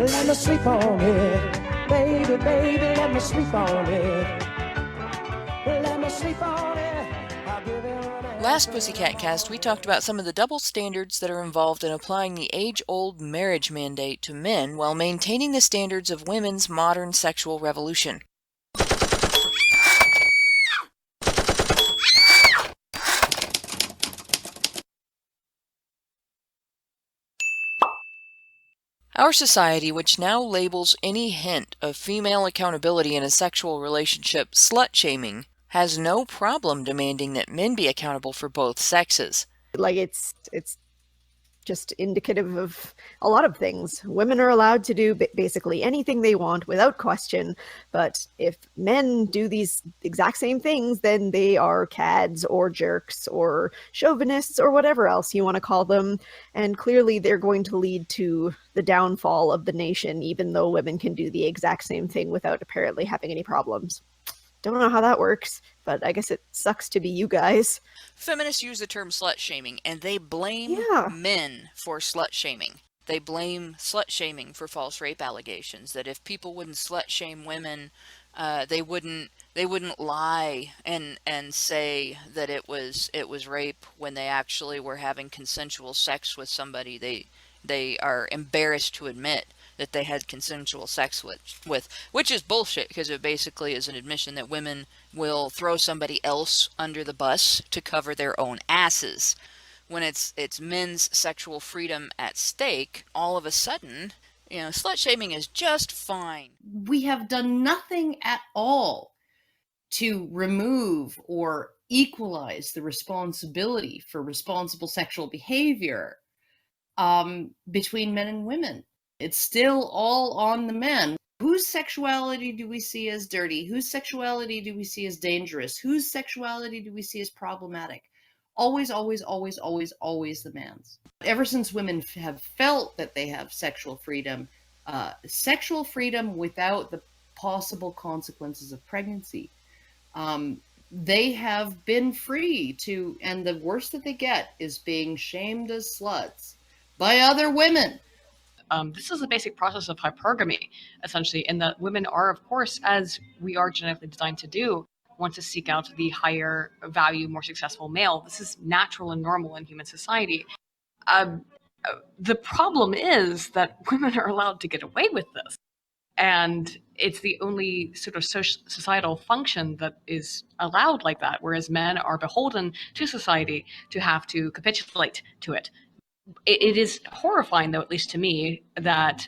Let me sleep on it. Baby, baby, let me sleep on it. Let me sleep on it. I'll give it an Last Pussycat cast, we talked about some of the double standards that are involved in applying the age-old marriage mandate to men while maintaining the standards of women's modern sexual revolution. Our society, which now labels any hint of female accountability in a sexual relationship slut-shaming, has no problem demanding that men be accountable for both sexes. Like it's just indicative of a lot of things. Women are allowed to do basically anything they want without question, but if men do these exact same things, then they are cads or jerks or chauvinists or whatever else you want to call them, and clearly they're going to lead to the downfall of the nation, even though women can do the exact same thing without apparently having any problems. Don't know how that works, but I guess it sucks to be you guys. Feminists use the term slut-shaming, and they blame men for slut-shaming. They blame slut-shaming for false rape allegations, that if people wouldn't slut-shame women, they wouldn't lie and say that it was rape when they actually were having consensual sex with somebody they are embarrassed to admit that they had consensual sex with, which is bullshit, because it basically is an admission that women will throw somebody else under the bus to cover their own asses. When it's men's sexual freedom at stake, all of a sudden, slut shaming is just fine. We have done nothing at all to remove or equalize the responsibility for responsible sexual behavior between men and women. It's still all on the men. Whose sexuality do we see as dirty? Whose sexuality do we see as dangerous? Whose sexuality do we see as problematic? Always, always, always, always, always the man's. Ever since women have felt that they have sexual freedom without the possible consequences of pregnancy, they have been free to, and the worst that they get is being shamed as sluts by other women. This is a basic process of hypergamy, essentially, in that women are, of course, as we are genetically designed to do, want to seek out the higher value, more successful male. This is natural and normal in human society. The problem is that women are allowed to get away with this. And it's the only sort of societal function that is allowed like that, whereas men are beholden to society to have to capitulate to it. It is horrifying, though, at least to me, that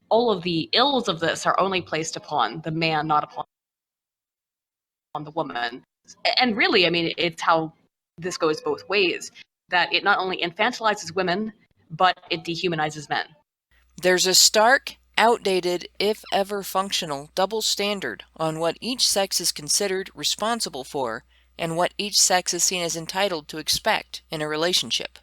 all of the ills of this are only placed upon the man, not upon the woman. And really, I mean, it's how this goes both ways, that it not only infantilizes women, but it dehumanizes men. There's a stark, outdated, if ever functional, double standard on what each sex is considered responsible for and what each sex is seen as entitled to expect in a relationship.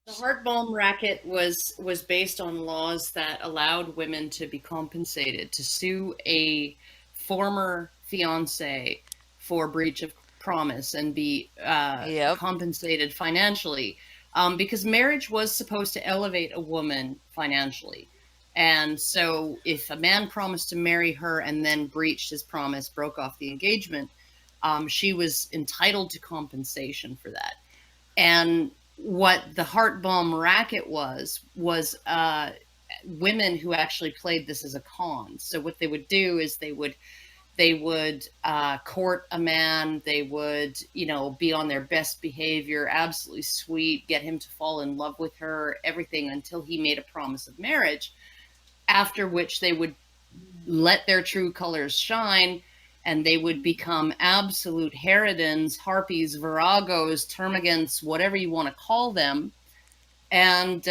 The heart balm racket was based on laws that allowed women to be compensated, to sue a former fiance for breach of promise and be compensated financially, because marriage was supposed to elevate a woman financially. And so if a man promised to marry her and then breached his promise, broke off the engagement, she was entitled to compensation for that. And what the heart balm racket was women who actually played this as a con. So what they would do is they would court a man. They would, be on their best behavior, absolutely sweet, get him to fall in love with her, everything until he made a promise of marriage, after which they would let their true colors shine, and they would become absolute harridans, harpies, viragos, termagants, whatever you want to call them. And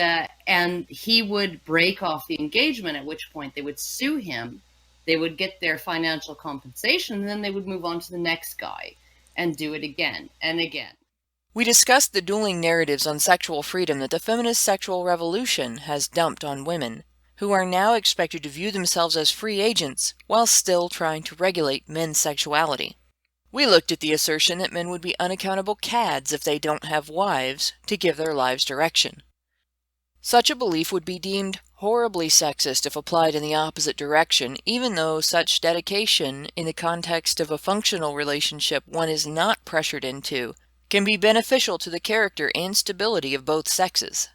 he would break off the engagement, at which point they would sue him. They would get their financial compensation, and then they would move on to the next guy and do it again and again. We discussed the dueling narratives on sexual freedom that the feminist sexual revolution has dumped on women, who are now expected to view themselves as free agents while still trying to regulate men's sexuality. We looked at the assertion that men would be unaccountable cads if they don't have wives to give their lives direction. Such a belief would be deemed horribly sexist if applied in the opposite direction, even though such dedication, in the context of a functional relationship one is not pressured into, can be beneficial to the character and stability of both sexes.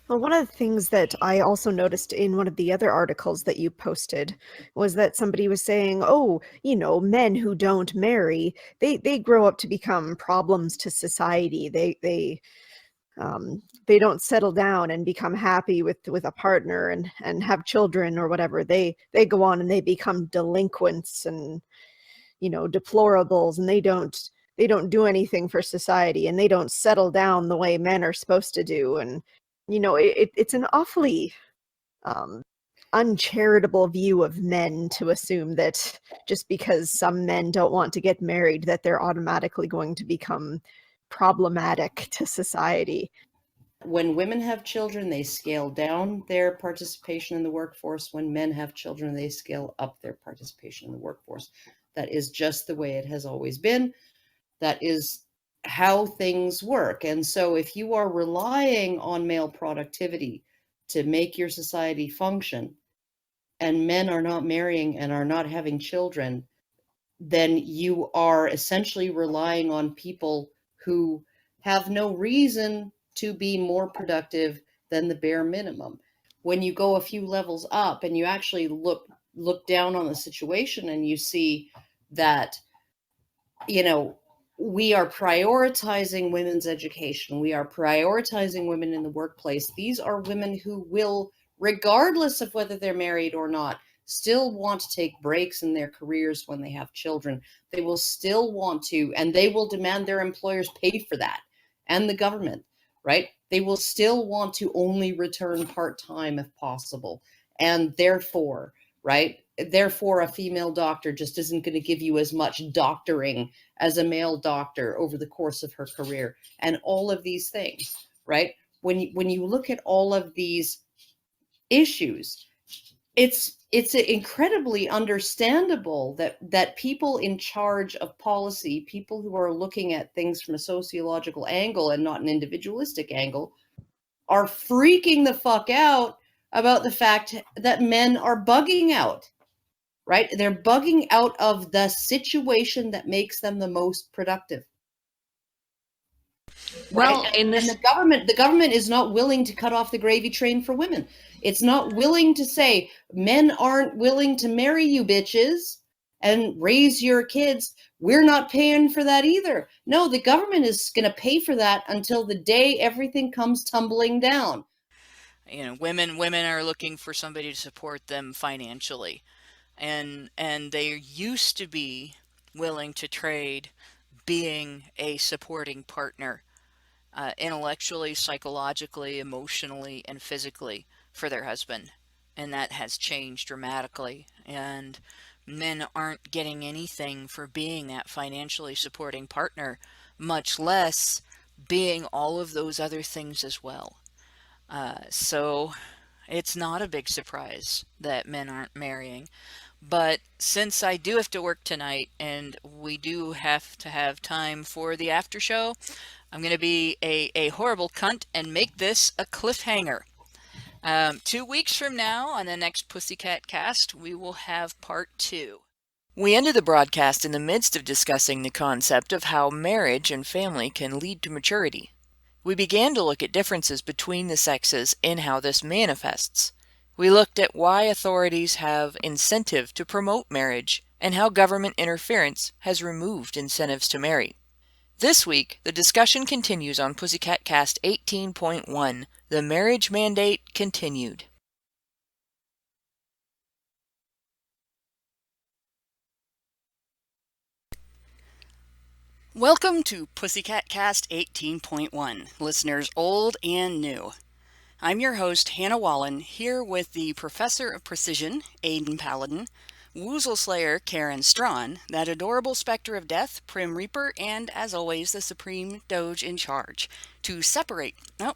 Well, one of the things that I also noticed in one of the other articles that you posted was that somebody was saying, oh, men who don't marry, they grow up to become problems to society. They don't settle down and become happy with a partner and have children or whatever. They go on and they become delinquents and deplorables, and they don't do anything for society, and they don't settle down the way men are supposed to do. And it's an awfully uncharitable view of men to assume that just because some men don't want to get married, that they're automatically going to become problematic to society. When women have children, they scale down their participation in the workforce. When men have children, they scale up their participation in the workforce. That is just the way it has always been. That is how things work. And so if you are relying on male productivity to make your society function, and men are not marrying and are not having children, then you are essentially relying on people who have no reason to be more productive than the bare minimum. When you go a few levels up and you actually look down on the situation, and you see that, we are prioritizing women's education, we are prioritizing women in the workplace. These are women who will, regardless of whether they're married or not, still want to take breaks in their careers when they have children. They will still want to, and they will demand their employers pay for that, and the government, right? They will still want to only return part-time if possible. And therefore, right? Therefore, a female doctor just isn't going to give you as much doctoring as a male doctor over the course of her career, and all of these things, right? When you look at all of these issues, it's incredibly understandable that people in charge of policy, people who are looking at things from a sociological angle and not an individualistic angle, are freaking the fuck out about the fact that men are bugging out, right? They're bugging out of the situation that makes them the most productive. Well, right? And the government is not willing to cut off the gravy train for women. It's not willing to say, men aren't willing to marry you bitches and raise your kids. We're not paying for that either. No, the government is going to pay for that until the day everything comes tumbling down. Women are looking for somebody to support them financially, and they used to be willing to trade being a supporting partner, intellectually, psychologically, emotionally, and physically for their husband. And that has changed dramatically. And men aren't getting anything for being that financially supporting partner, much less being all of those other things as well. So it's not a big surprise that men aren't marrying. But since I do have to work tonight and we do have to have time for the after show, I'm going to be a horrible cunt and make this a cliffhanger. 2 weeks from now, on the next Pussycat cast, we will have part 2. We ended the broadcast in the midst of discussing the concept of how marriage and family can lead to maturity. We began to look at differences between the sexes in how this manifests. We looked at why authorities have incentive to promote marriage and how government interference has removed incentives to marry. This week, the discussion continues on Pussycat Cast 18.1, The Marriage Mandate Continued. Welcome to Pussycat Cast 18.1, listeners old and new. I'm your host, Hannah Wallen, here with the Professor of Precision, Aidan Paladin, Woozle Slayer, Karen Strawn, that adorable specter of death, Prim Reaper, and, as always, the Supreme Doge in charge. To separate... Oh,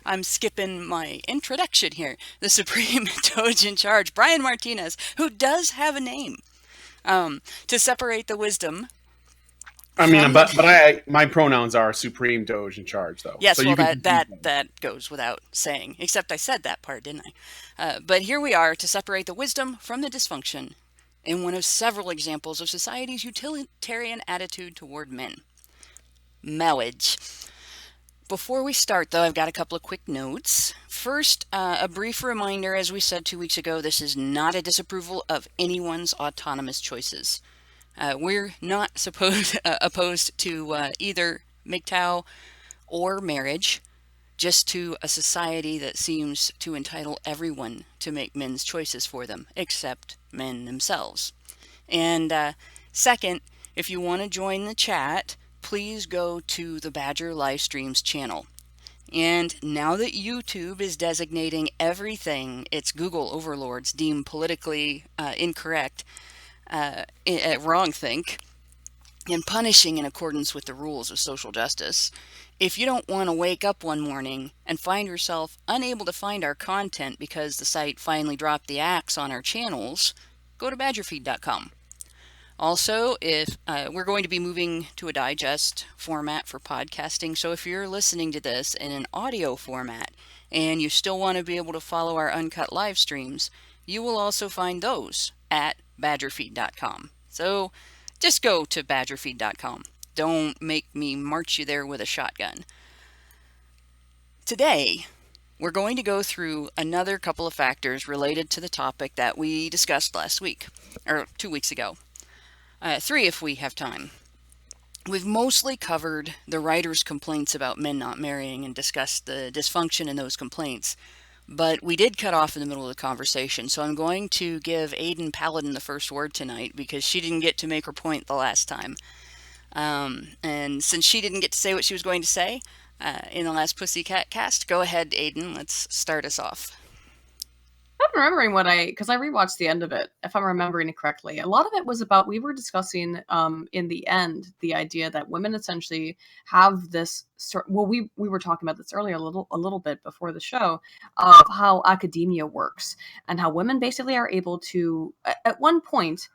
I'm skipping my introduction here. The Supreme Doge in charge, Brian Martinez, who does have a name. To separate the wisdom I mean, but my pronouns are supreme, doge, in charge, though. Yes, so well, you that goes without saying. Except I said that part, didn't I? But here we are to separate the wisdom from the dysfunction in one of several examples of society's utilitarian attitude toward men. Marriage. Before we start, though, I've got a couple of quick notes. First, a brief reminder, as we said 2 weeks ago, this is not a disapproval of anyone's autonomous choices. We're not opposed to either MGTOW or marriage, just to a society that seems to entitle everyone to make men's choices for them, except men themselves. And second, if you want to join the chat, please go to the Badger Livestreams channel. And now that YouTube is designating everything its Google overlords deem politically incorrect, wrongthink, and punishing in accordance with the rules of social justice, if you don't want to wake up one morning and find yourself unable to find our content because the site finally dropped the axe on our channels, go to badgerfeed.com. Also, if we're going to be moving to a digest format for podcasting, so if you're listening to this in an audio format and you still want to be able to follow our uncut live streams, you will also find those at badgerfeed.com. So just go to badgerfeed.com. Don't make me march you there with a shotgun. Today, we're going to go through another couple of factors related to the topic that we discussed last week, or 2 weeks ago. 3 if we have time. We've mostly covered the writer's complaints about men not marrying and discussed the dysfunction in those complaints, but we did cut off in the middle of the conversation, so I'm going to give Aiden Paladin the first word tonight because she didn't get to make her point the last time. And since she didn't get to say what she was going to say in the last Pussycat cast, go ahead, Aiden, let's start us off. I'm remembering because I rewatched the end of it, if I'm remembering it correctly. A lot of it was about, we were discussing in the end, the idea that women essentially have this we were talking about this earlier a little bit before the show, of how academia works and how women basically are able to, at one point,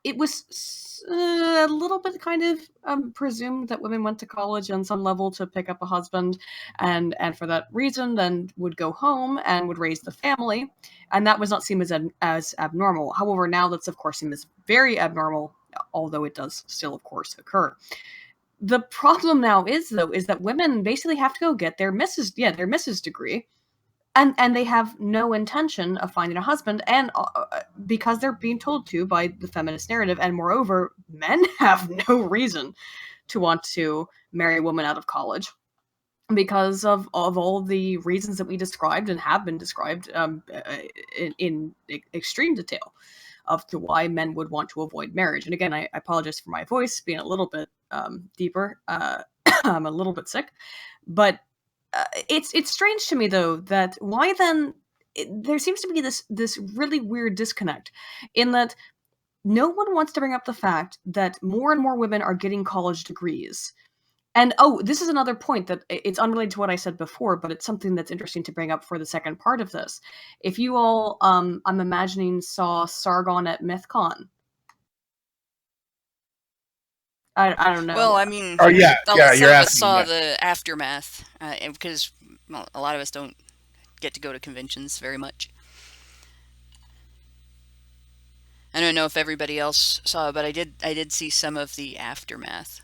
it was a little bit kind of presumed that women went to college on some level to pick up a husband, and for that reason then would go home and would raise the family, and that was not seen as abnormal. However, now that's of course seen as very abnormal, although it does still of course occur. The problem now is that women basically have to go get their Mrs. degree, and they have no intention of finding a husband, and because they're being told to by the feminist narrative, and moreover, men have no reason to want to marry a woman out of college because of all the reasons that we described and have been described in extreme detail of to why men would want to avoid marriage. And again, I apologize for my voice being a little bit deeper. I'm a little bit sick, but it's strange to me though that why then there seems to be this really weird disconnect in that no one wants to bring up the fact that more and more women are getting college degrees. And this is another point that it's unrelated to what I said before, but it's something that's interesting to bring up for the second part of this. If you all, I'm imagining, saw Sargon at MythCon. I don't know. Well, I mean, you're some of us asking saw that. the aftermath, because a lot of us don't get to go to conventions very much. I don't know if everybody else saw it, but I did see some of the aftermath.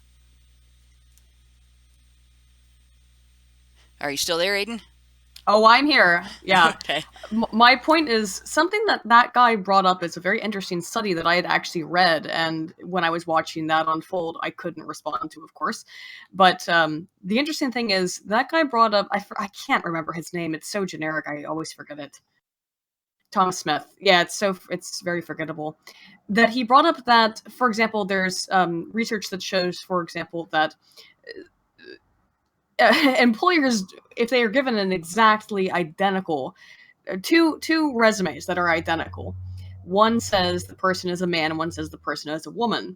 Are you still there, Aiden? Oh, I'm here. Yeah. Okay. My point is something that guy brought up is a very interesting study that I had actually read, and when I was watching that unfold, I couldn't respond to, of course. But the interesting thing is that guy brought up, I can't remember his name. It's so generic, I always forget it. Tom Smith. Yeah, it's very forgettable. That he brought up that, for example, there's research that shows, for example, that employers, if they are given an exactly identical two resumes that are identical, one says the person is a man and one says the person is a woman,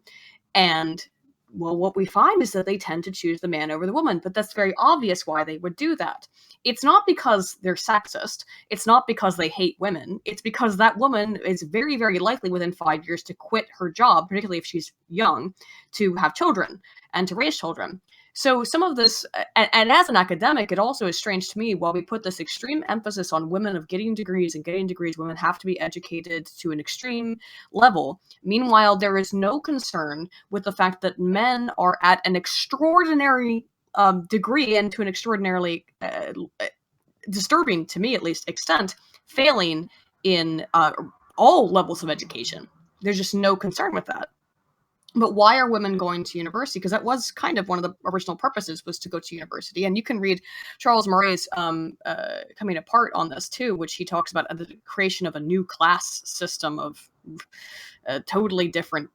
and well, what we find is that they tend to choose the man over the woman, but that's very obvious why they would do that. It's not because they're sexist. It's not because they hate women. It's because that woman is very, very likely within 5 years to quit her job, particularly if she's young, to have children and to raise children. So some of this, and as an academic, it also is strange to me, while we put this extreme emphasis on women of getting degrees, women have to be educated to an extreme level. Meanwhile, there is no concern with the fact that men are at an extraordinary degree, and to an extraordinarily disturbing, to me at least, extent, failing in all levels of education. There's just no concern with that. But why are women going to university? Because that was kind of one of the original purposes, was to go to university. And you can read Charles Murray's Coming Apart on this too, which he talks about the creation of a new class system of totally different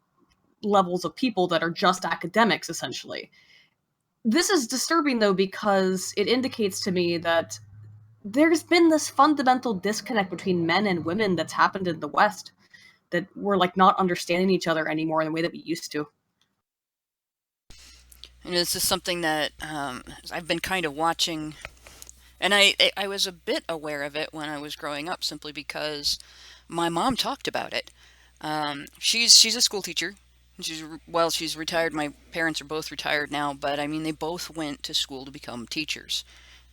levels of people that are just academics, essentially. This is disturbing, though, because it indicates to me that there's been this fundamental disconnect between men and women that's happened in the West, that we're like not understanding each other anymore in the way that we used to. And this is something that I've been kind of watching, and I was a bit aware of it when I was growing up, simply because my mom talked about it. She's a school teacher. She's retired. My parents are both retired now, but I mean, they both went to school to become teachers.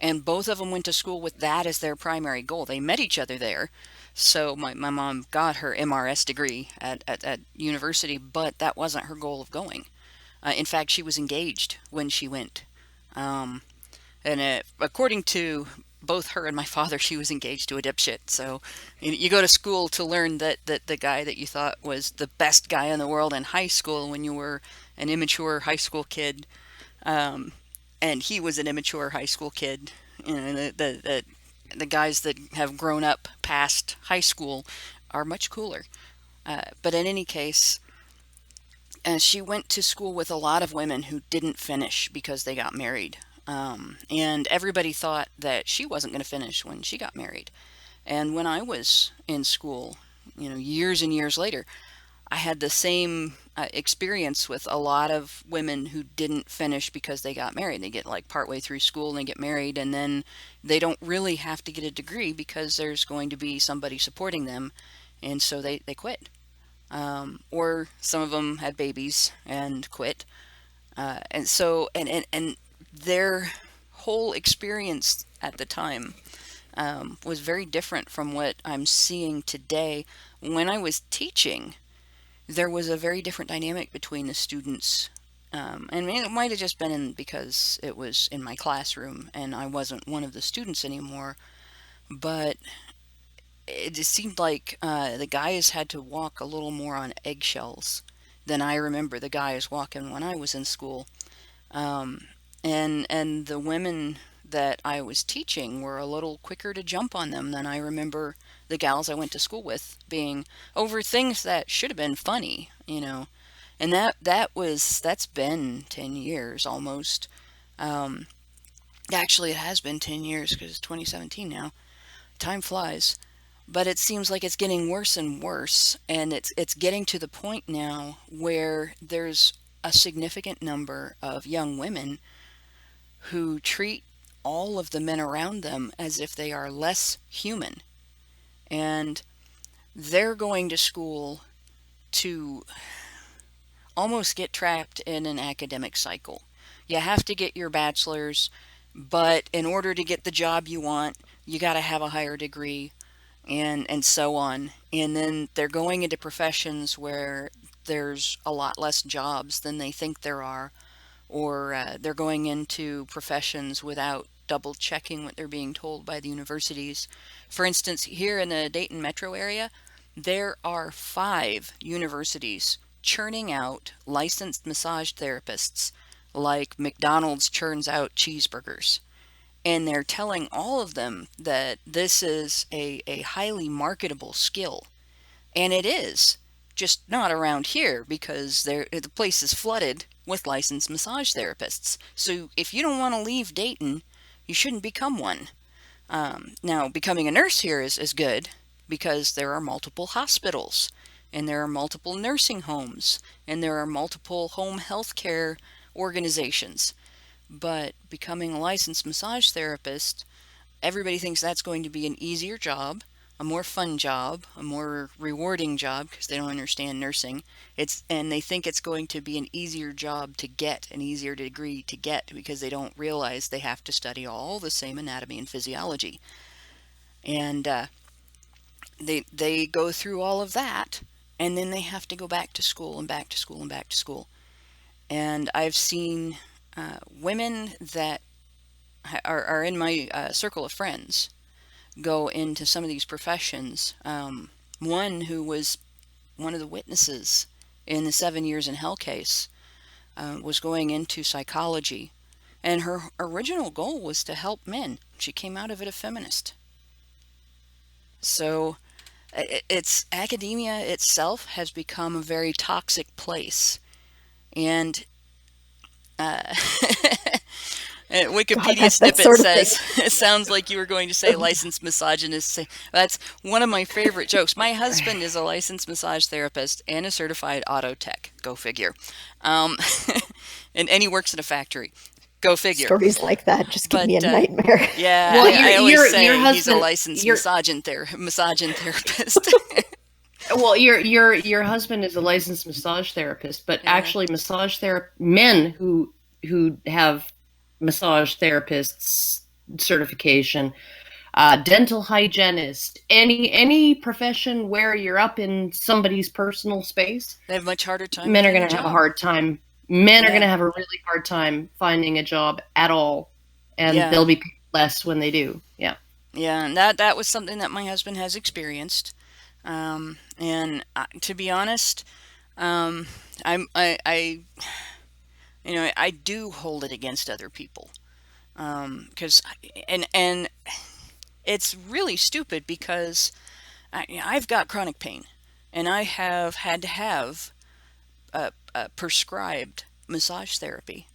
And both of them went to school with that as their primary goal. They met each other there. So my mom got her MRS degree at university, but that wasn't her goal of going. In fact, she was engaged when she went. And according to both her and my father, she was engaged to a dipshit. So you go to school to learn that the guy that you thought was the best guy in the world in high school when you were an immature high school kid, and he was an immature high school kid. You know, the guys that have grown up past high school are much cooler. But in any case, she went to school with a lot of women who didn't finish because they got married. And everybody thought that she wasn't going to finish when she got married. And when I was in school, you know, years and years later, I had the same experience with a lot of women who didn't finish because they got married. They get like partway through school and they get married, and then they don't really have to get a degree because there's going to be somebody supporting them, and so they quit. Or some of them had babies and quit. And their whole experience at the time was very different from what I'm seeing today. When I was teaching, there was a very different dynamic between the students. And it might have just been because it was in my classroom and I wasn't one of the students anymore. But it just seemed like the guys had to walk a little more on eggshells than I remember the guys walking when I was in school. And the women that I was teaching were a little quicker to jump on them than I remember the gals I went to school with being, over things that should have been funny, you know. And that's been 10 years almost. Actually, it has been 10 years because it's 2017 now. Time flies. But it seems like it's getting worse and worse, and it's getting to the point now where there's a significant number of young women who treat all of the men around them as if they are less human. And they're going to school to almost get trapped in an academic cycle. You have to get your bachelor's, but in order to get the job you want, you got to have a higher degree, and so on. And then they're going into professions where there's a lot less jobs than they think there are, or they're going into professions without double checking what they're being told by the universities. For instance, here in the Dayton metro area, there are 5 universities churning out licensed massage therapists like McDonald's churns out cheeseburgers. And they're telling all of them that this is a highly marketable skill. And it is, just not around here because the place is flooded with licensed massage therapists. So if you don't want to leave Dayton, you shouldn't become one. Now, becoming a nurse here is good because there are multiple hospitals. and there are multiple nursing homes, and there are multiple home health care organizations. But becoming a licensed massage therapist, everybody thinks that's going to be an easier job, a more fun job, a more rewarding job because they don't understand nursing. And they think it's going to be an easier job to get, an easier degree to get, because they don't realize they have to study all the same anatomy and physiology. And they go through all of that, and then they have to go back to school and back to school and back to school. And I've seen women that are in my circle of friends go into some of these professions. One who was one of the witnesses in the 7 Years in Hell case was going into psychology, and her original goal was to help men. She came out of it a feminist. So it's academia itself has become a very toxic place, and Wikipedia snippet says, it sounds like you were going to say licensed misogynist. That's one of my favorite jokes. My husband is a licensed massage therapist and a certified auto tech. Go figure. And he works in a factory. Go figure. Stories like that just give me a nightmare. Yeah, well, I always say he's a licensed massage therapist. Well, your husband is a licensed massage therapist, but actually men who have massage therapists certification, dental hygienist, any profession where you're up in somebody's personal space, they have much harder time. Men are going to have a hard time. Men are going to have a really hard time finding a job at all, and they'll be paid less when they do. Yeah. Yeah, and that was something that my husband has experienced. And to be honest, I do hold it against other people, because and it's really stupid because I've got chronic pain, and I have had to have prescribed massage therapy,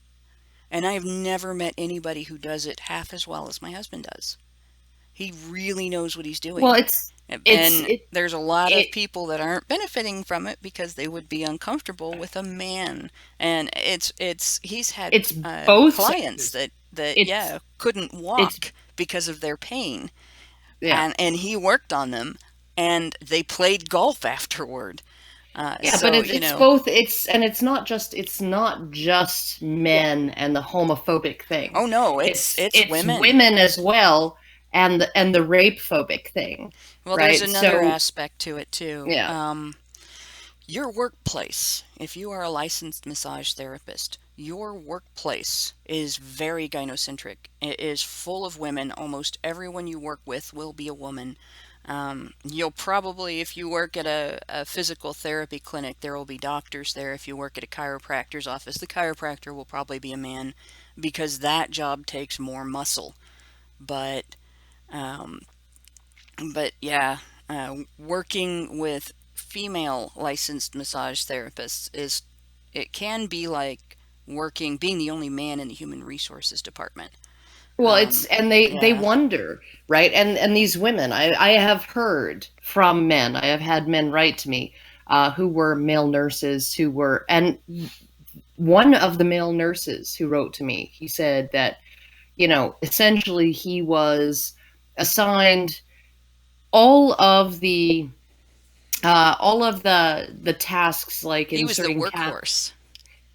and I have never met anybody who does it half as well as my husband does. He really knows what he's doing. Well, there's a lot of people that aren't benefiting from it because they would be uncomfortable with a man, and he's had both clients that couldn't walk because of their pain, and he worked on them, and they played golf afterward. But it's both. It's not just men and the homophobic thing. Oh no, it's women as well. And the rape phobic thing. Well, right? There's another aspect to it too. Yeah. Your workplace, if you are a licensed massage therapist, your workplace is very gynocentric. It is full of women. Almost everyone you work with will be a woman. You'll probably, if you work at a physical therapy clinic, there will be doctors there. If you work at a chiropractor's office, the chiropractor will probably be a man, because that job takes more muscle. But working with female licensed massage therapists it can be like being the only man in the human resources department. Well, they wonder, right? And these women, I have heard from men, I have had men write to me, who were male nurses and one of the male nurses who wrote to me, he said that, essentially he was assigned all of the tasks, like he was the inserting workhorse.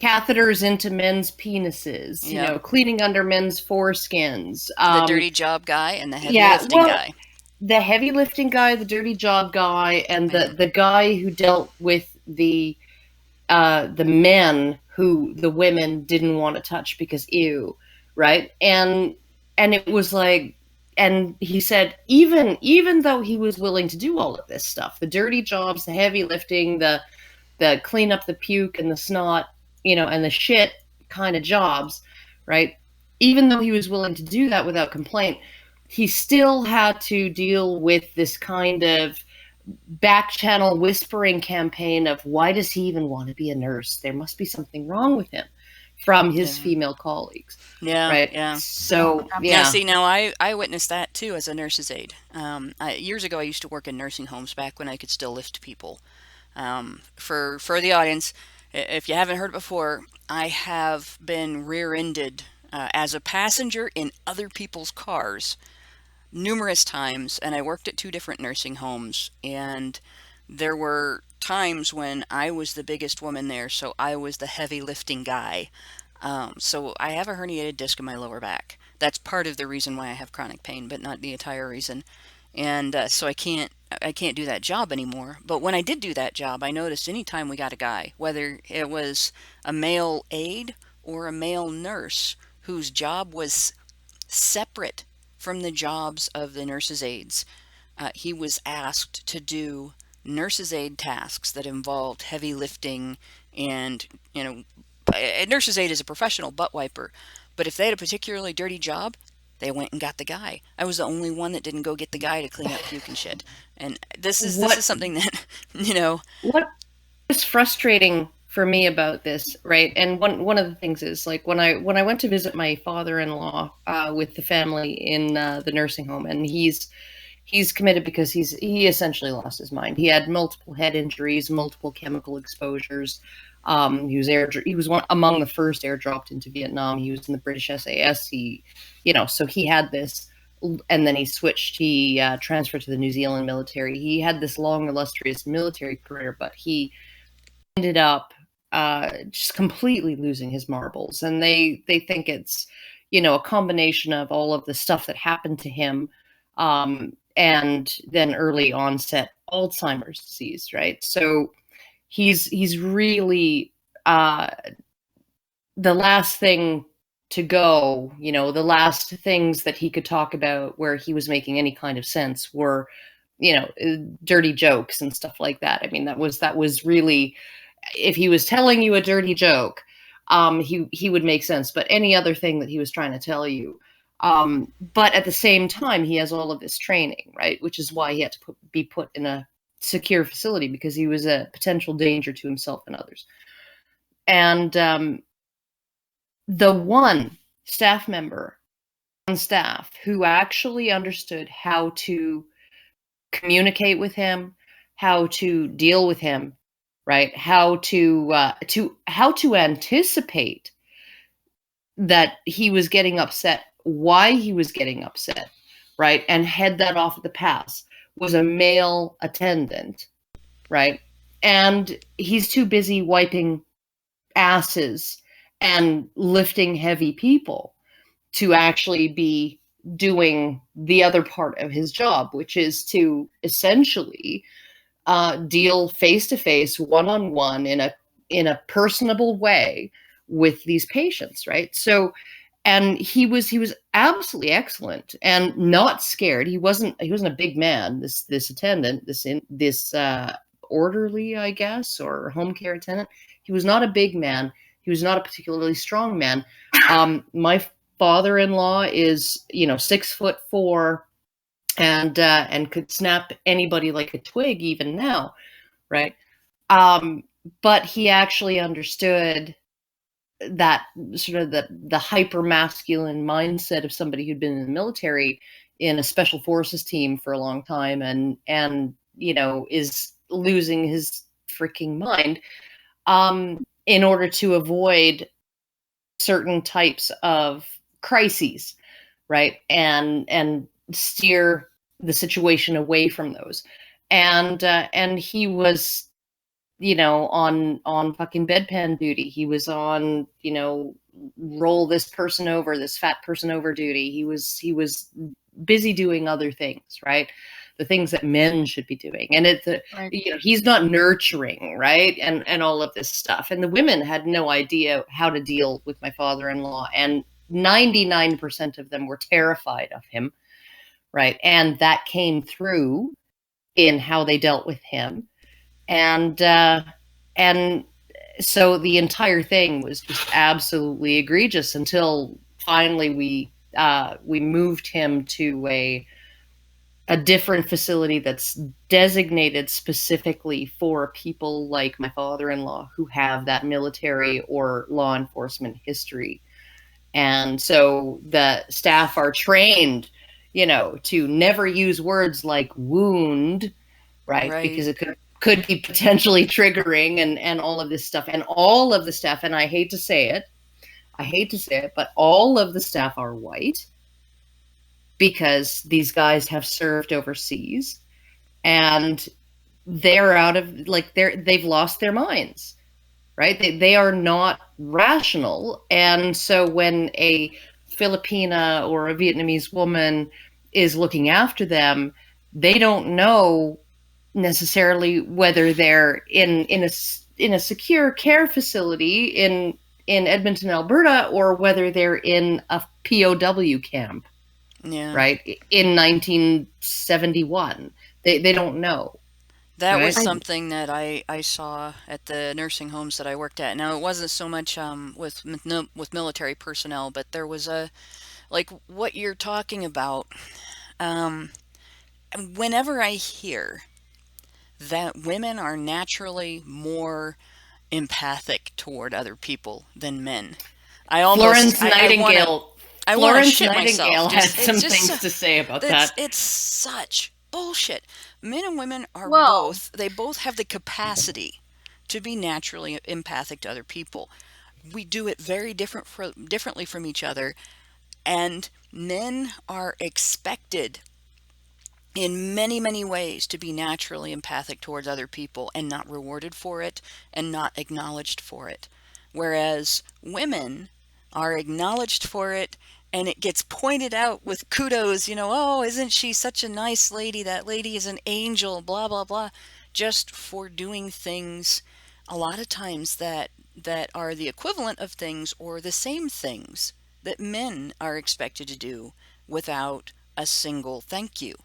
Catheters into men's penises, cleaning under men's foreskins. The dirty job guy and the heavy lifting guy. The heavy lifting guy, the dirty job guy, and the guy who dealt with the men who the women didn't want to touch because ew, right? And it was like, and he said, even though he was willing to do all of this stuff, the dirty jobs, the heavy lifting, the clean up the puke and the snot, and the shit kind of jobs, right? Even though he was willing to do that without complaint, he still had to deal with this kind of back channel whispering campaign of, why does he even want to be a nurse? There must be something wrong with him, from his female colleagues. Yeah. Right. Yeah. So, See, now I witnessed that too as a nurse's aide. Years ago, I used to work in nursing homes back when I could still lift people. For the audience, if you haven't heard it before, I have been rear-ended as a passenger in other people's cars numerous times, and I worked at two different nursing homes, and there were times when I was the biggest woman there, so I was the heavy lifting guy. So I have a herniated disc in my lower back. That's part of the reason why I have chronic pain, but not the entire reason. And so I can't do that job anymore. But when I did do that job, I noticed anytime we got a guy, whether it was a male aide or a male nurse whose job was separate from the jobs of the nurses' aides, he was asked to do nurses' aide tasks that involved heavy lifting and, a nurse's aide is a professional butt wiper, but if they had a particularly dirty job, they went and got the guy. I was the only one that didn't go get the guy to clean up puke and shit. And this is something that, What is frustrating for me about this, right? And one of the things is, like, when I went to visit my father-in-law with the family in the nursing home, and he's committed because he essentially lost his mind. He had multiple head injuries, multiple chemical exposures. He was one among the first airdropped into Vietnam. He was in the British SAS. So he had this, and then he switched. He transferred to the New Zealand military. He had this long, illustrious military career, but he ended up just completely losing his marbles. And they think it's, a combination of all of the stuff that happened to him, and then early onset Alzheimer's disease, right? So he's really the last thing to go, the last things that he could talk about where he was making any kind of sense were, dirty jokes and stuff like that. I mean, that was really, if he was telling you a dirty joke, he would make sense, but any other thing that he was trying to tell you. But at the same time, he has all of this training, right? Which is why he had to be put in a secure facility, because he was a potential danger to himself and others. And the one staff member on staff who actually understood how to communicate with him, how to deal with him, right? How to anticipate that he was getting upset, why he was getting upset, right? And head that off at the pass, was a male attendant, right? And he's too busy wiping asses and lifting heavy people to actually be doing the other part of his job, which is to essentially deal face-to-face, one-on-one, in a personable way with these patients, right? So, and he was absolutely excellent and not scared. He wasn't a big man. This attendant, this orderly, I guess, or home care attendant. He was not a big man. He was not a particularly strong man. My father-in-law is 6'4", and could snap anybody like a twig even now, right? But he actually understood that sort of the hyper masculine mindset of somebody who'd been in the military in a special forces team for a long time, and is losing his freaking mind in order to avoid certain types of crises, right? And steer the situation away from those. And he was on fucking bedpan duty. He was on, roll this fat person over duty. He was busy doing other things, right? The things that men should be doing. And right. He's not nurturing, right? And all of this stuff. And the women had no idea how to deal with my father-in-law. And 99% of them were terrified of him, right? And that came through in how they dealt with him. And so the entire thing was just absolutely egregious until finally we moved him to a different facility that's designated specifically for people like my father-in-law who have that military or law enforcement history. And so the staff are trained, to never use words like wound, right? Because it could be potentially triggering and all of this stuff. And all of the staff, and I hate to say it, but all of the staff are white because these guys have served overseas and they're out of, like, they've lost their minds, right? They are not rational. And so when a Filipina or a Vietnamese woman is looking after them, they don't know necessarily whether they're in a secure care facility in Edmonton, Alberta, or whether they're in a POW camp, Yeah. right? In 1971. They don't know. That Right? was something that I saw at the nursing homes that I worked at. Now, it wasn't so much with military personnel, but there was like what you're talking about. Um, Whenever I hear that women are naturally more empathic toward other people than men, I Florence almost Nightingale. I want to Florence shit Nightingale myself. had Just some things to say about that. it's such bullshit. Men and women are Well, they both have the capacity to be naturally empathic to other people. We do it very differently from each other, and men are expected in many, many ways to be naturally empathic towards other people and not rewarded for it and not acknowledged for it. Whereas women are acknowledged for it and it gets pointed out with kudos, oh, isn't she such a nice lady? That lady is an angel, blah, blah, blah, just for doing things a lot of times that are the equivalent of things or the same things that men are expected to do without a single thank you.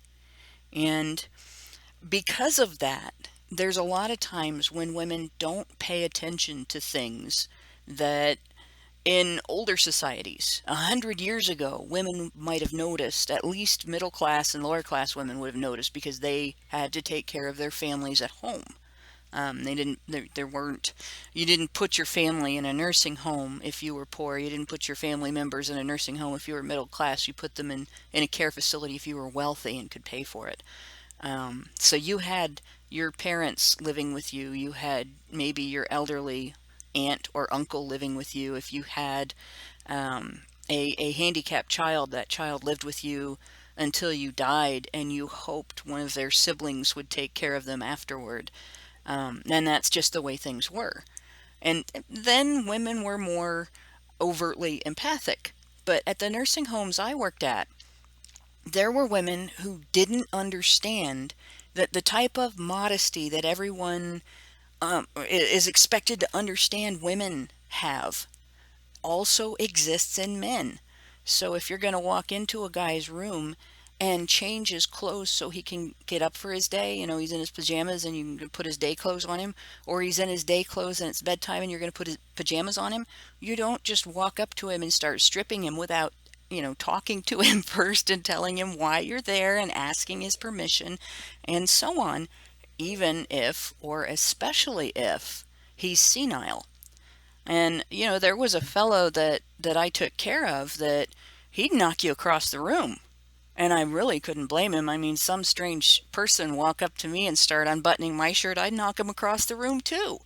And because of that, there's a lot of times when women don't pay attention to things that in older societies, 100 years ago, women might have noticed, at least middle class and lower class women would have noticed because they had to take care of their families at home. They didn't, there weren't, you didn't put your family in a nursing home if you were poor. You didn't put your family members in a nursing home if you were middle class. You put them in a care facility if you were wealthy and could pay for it. So you had your parents living with you. You had maybe your elderly aunt or uncle living with you. If you had a handicapped child, that child lived with you until you died, and you hoped one of their siblings would take care of them afterward. And that's just the way things were. And then women were more overtly empathic. But at the nursing homes I worked at, there were women who didn't understand that the type of modesty that everyone is expected to understand women have also exists in men. So if you're going to walk into a guy's room and change his clothes so he can get up for his day, he's in his pajamas and you can put his day clothes on him, or he's in his day clothes and it's bedtime and you're going to put his pajamas on him, you don't just walk up to him and start stripping him without talking to him first and telling him why you're there and asking his permission and so on, even if, or especially if, he's senile. And, there was a fellow that I took care of that he'd knock you across the room. And I really couldn't blame him. I mean, some strange person walk up to me and start unbuttoning my shirt, I'd knock him across the room too.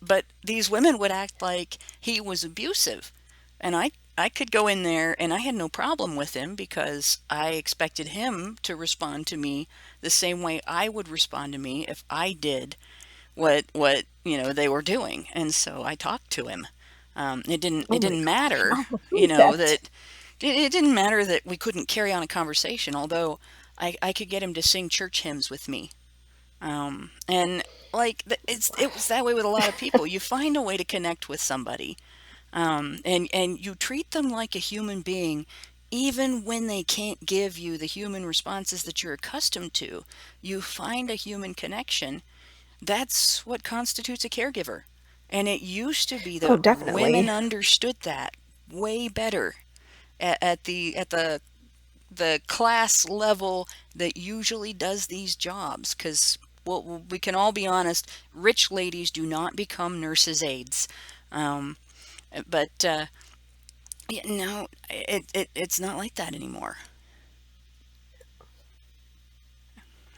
But these women would act like he was abusive. And I could go in there and I had no problem with him because I expected him to respond to me the same way I would respond to me if I did what they were doing. And so I talked to him. It didn't matter, that it didn't matter that we couldn't carry on a conversation, although I could get him to sing church hymns with me. And like it was that way with a lot of people. You find a way to connect with somebody, and you treat them like a human being, even when they can't give you the human responses that you're accustomed to. You find a human connection. That's what constitutes a caregiver. And it used to be Oh, that definitely. women understood that way better at the class level that usually does these jobs, because we can all be honest, rich ladies do not become nurses' aides. Um, but yeah, no, it's not like that anymore.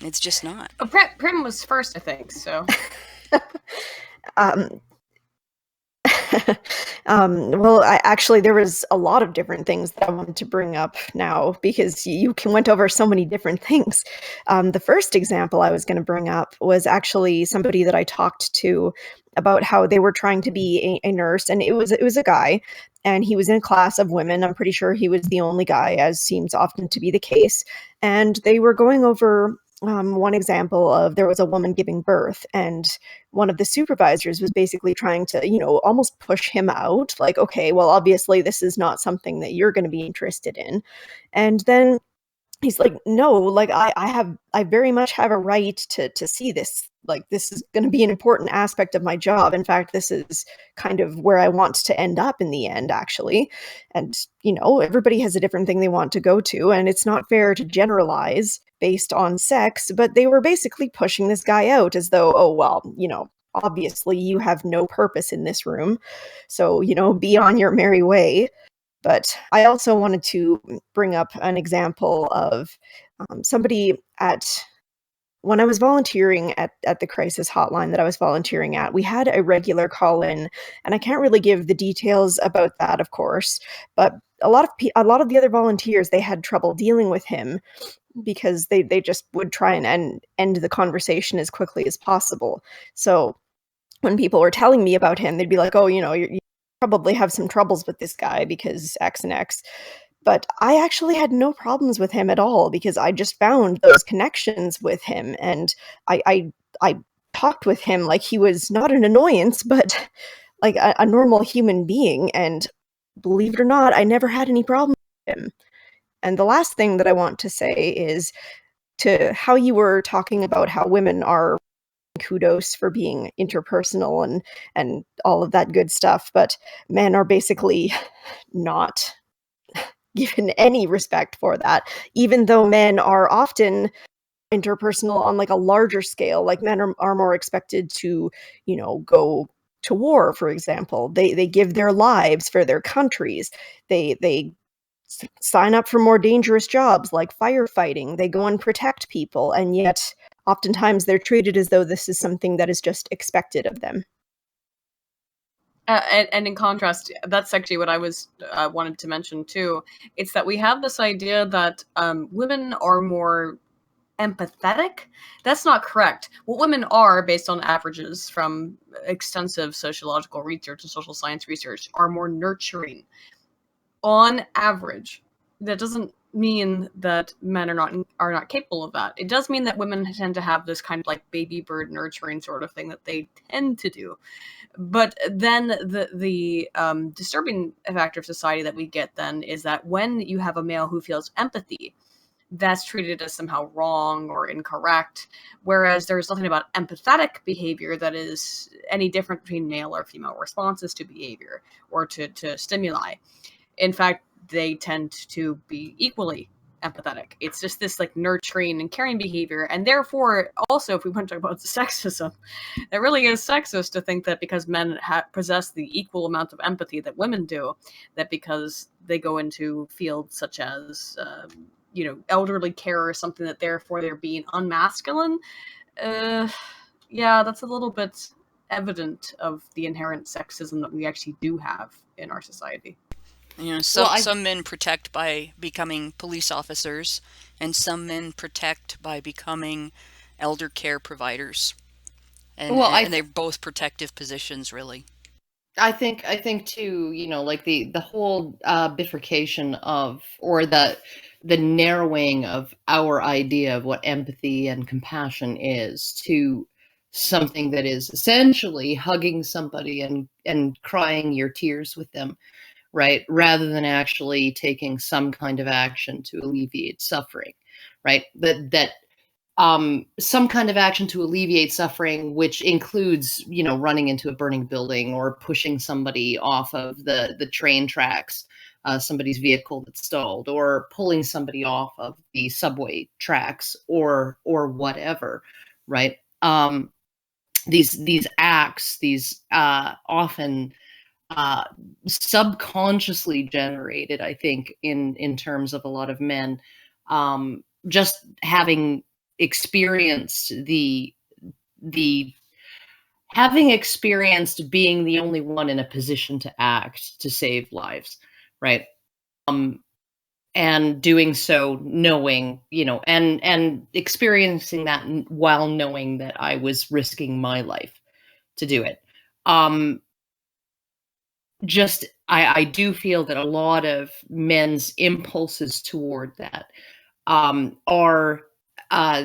It's just not. Oh, Prim was first, I think, so. um, well, actually, there was a lot of different things that I wanted to bring up now because you went over so many different things. The first example I was going to bring up was actually somebody that I talked to about how they were trying to be a nurse, and it was a guy, and he was in a class of women. I'm pretty sure he was the only guy, as seems often to be the case. And they were going over one example of there was a woman giving birth, and one of the supervisors was basically trying to, almost push him out. Like, okay, well, obviously this is not something that you're going to be interested in. And then he's like, no, like I very much have a right to see this. Like, this is going to be an important aspect of my job. In fact, this is kind of where I want to end up in the end, actually. And, everybody has a different thing they want to go to, and it's not fair to generalize based on sex, but they were basically pushing this guy out as though, oh, well, obviously you have no purpose in this room. So, be on your merry way. But I also wanted to bring up an example of somebody when I was volunteering at the crisis hotline that I was volunteering at. We had a regular call-in, and I can't really give the details about that, of course, but a lot of the other volunteers, they had trouble dealing with him because they just would try and end the conversation as quickly as possible. So when people were telling me about him, they'd be like, oh, you probably have some troubles with this guy because X and X. But I actually had no problems with him at all because I just found those connections with him, and I talked with him like he was not an annoyance, but like a normal human being. And believe it or not, I never had any problems with him. And the last thing that I want to say is to how you were talking about how women are kudos for being interpersonal and all of that good stuff, but men are basically not given any respect for that, even though men are often interpersonal on like a larger scale. Like, men are more expected to, go to war, for example. They give their lives for their countries. They sign up for more dangerous jobs like firefighting. They go and protect people, and yet oftentimes they're treated as though this is something that is just expected of them. And in contrast, that's actually what I was wanted to mention too. It's that we have this idea that women are more empathetic. That's not correct. What women are, based on averages from extensive sociological research and social science research, are more nurturing. On average, that doesn't mean that men are not capable of that. It does mean that women tend to have this kind of like baby bird nurturing sort of thing that they tend to do. But then the disturbing factor of society that we get then is that when you have a male who feels empathy, that's treated as somehow wrong or incorrect, whereas there's nothing about empathetic behavior that is any different between male or female responses to behavior or to stimuli. In fact, they tend to be equally empathetic. It's just this like nurturing and caring behavior. And therefore, also, if we want to talk about sexism, it really is sexist to think that because men possess the equal amount of empathy that women do, that because they go into fields such as, elderly care or something, that therefore they're being unmasculine. Yeah, that's a little bit evident of the inherent sexism that we actually do have in our society. Some men protect by becoming police officers, and some men protect by becoming elder care providers. And they're both protective positions, really. I think too, like the whole bifurcation of, or the narrowing of our idea of what empathy and compassion is to something that is essentially hugging somebody and crying your tears with them, right? Rather than actually taking some kind of action to alleviate suffering, right? That some kind of action to alleviate suffering, which includes, running into a burning building or pushing somebody off of the train tracks, somebody's vehicle that's stalled, or pulling somebody off of the subway tracks, or whatever, right? These acts, these often subconsciously generated, I think, in terms of a lot of men, just having experienced having experienced being the only one in a position to act to save lives, right? And doing so knowing, and experiencing that while knowing that I was risking my life to do it. Just I do feel that a lot of men's impulses toward that are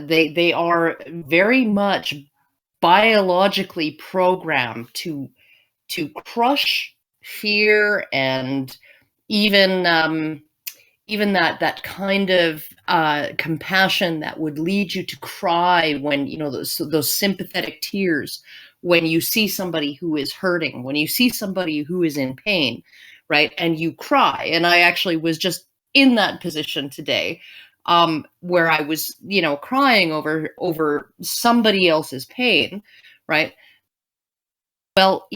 they are very much biologically programmed to crush fear, and even even that kind of compassion that would lead you to cry when, those sympathetic tears when you see somebody who is hurting, when you see somebody who is in pain, right? And you cry. And I actually was just in that position today, where I was, crying over somebody else's pain, right? Well,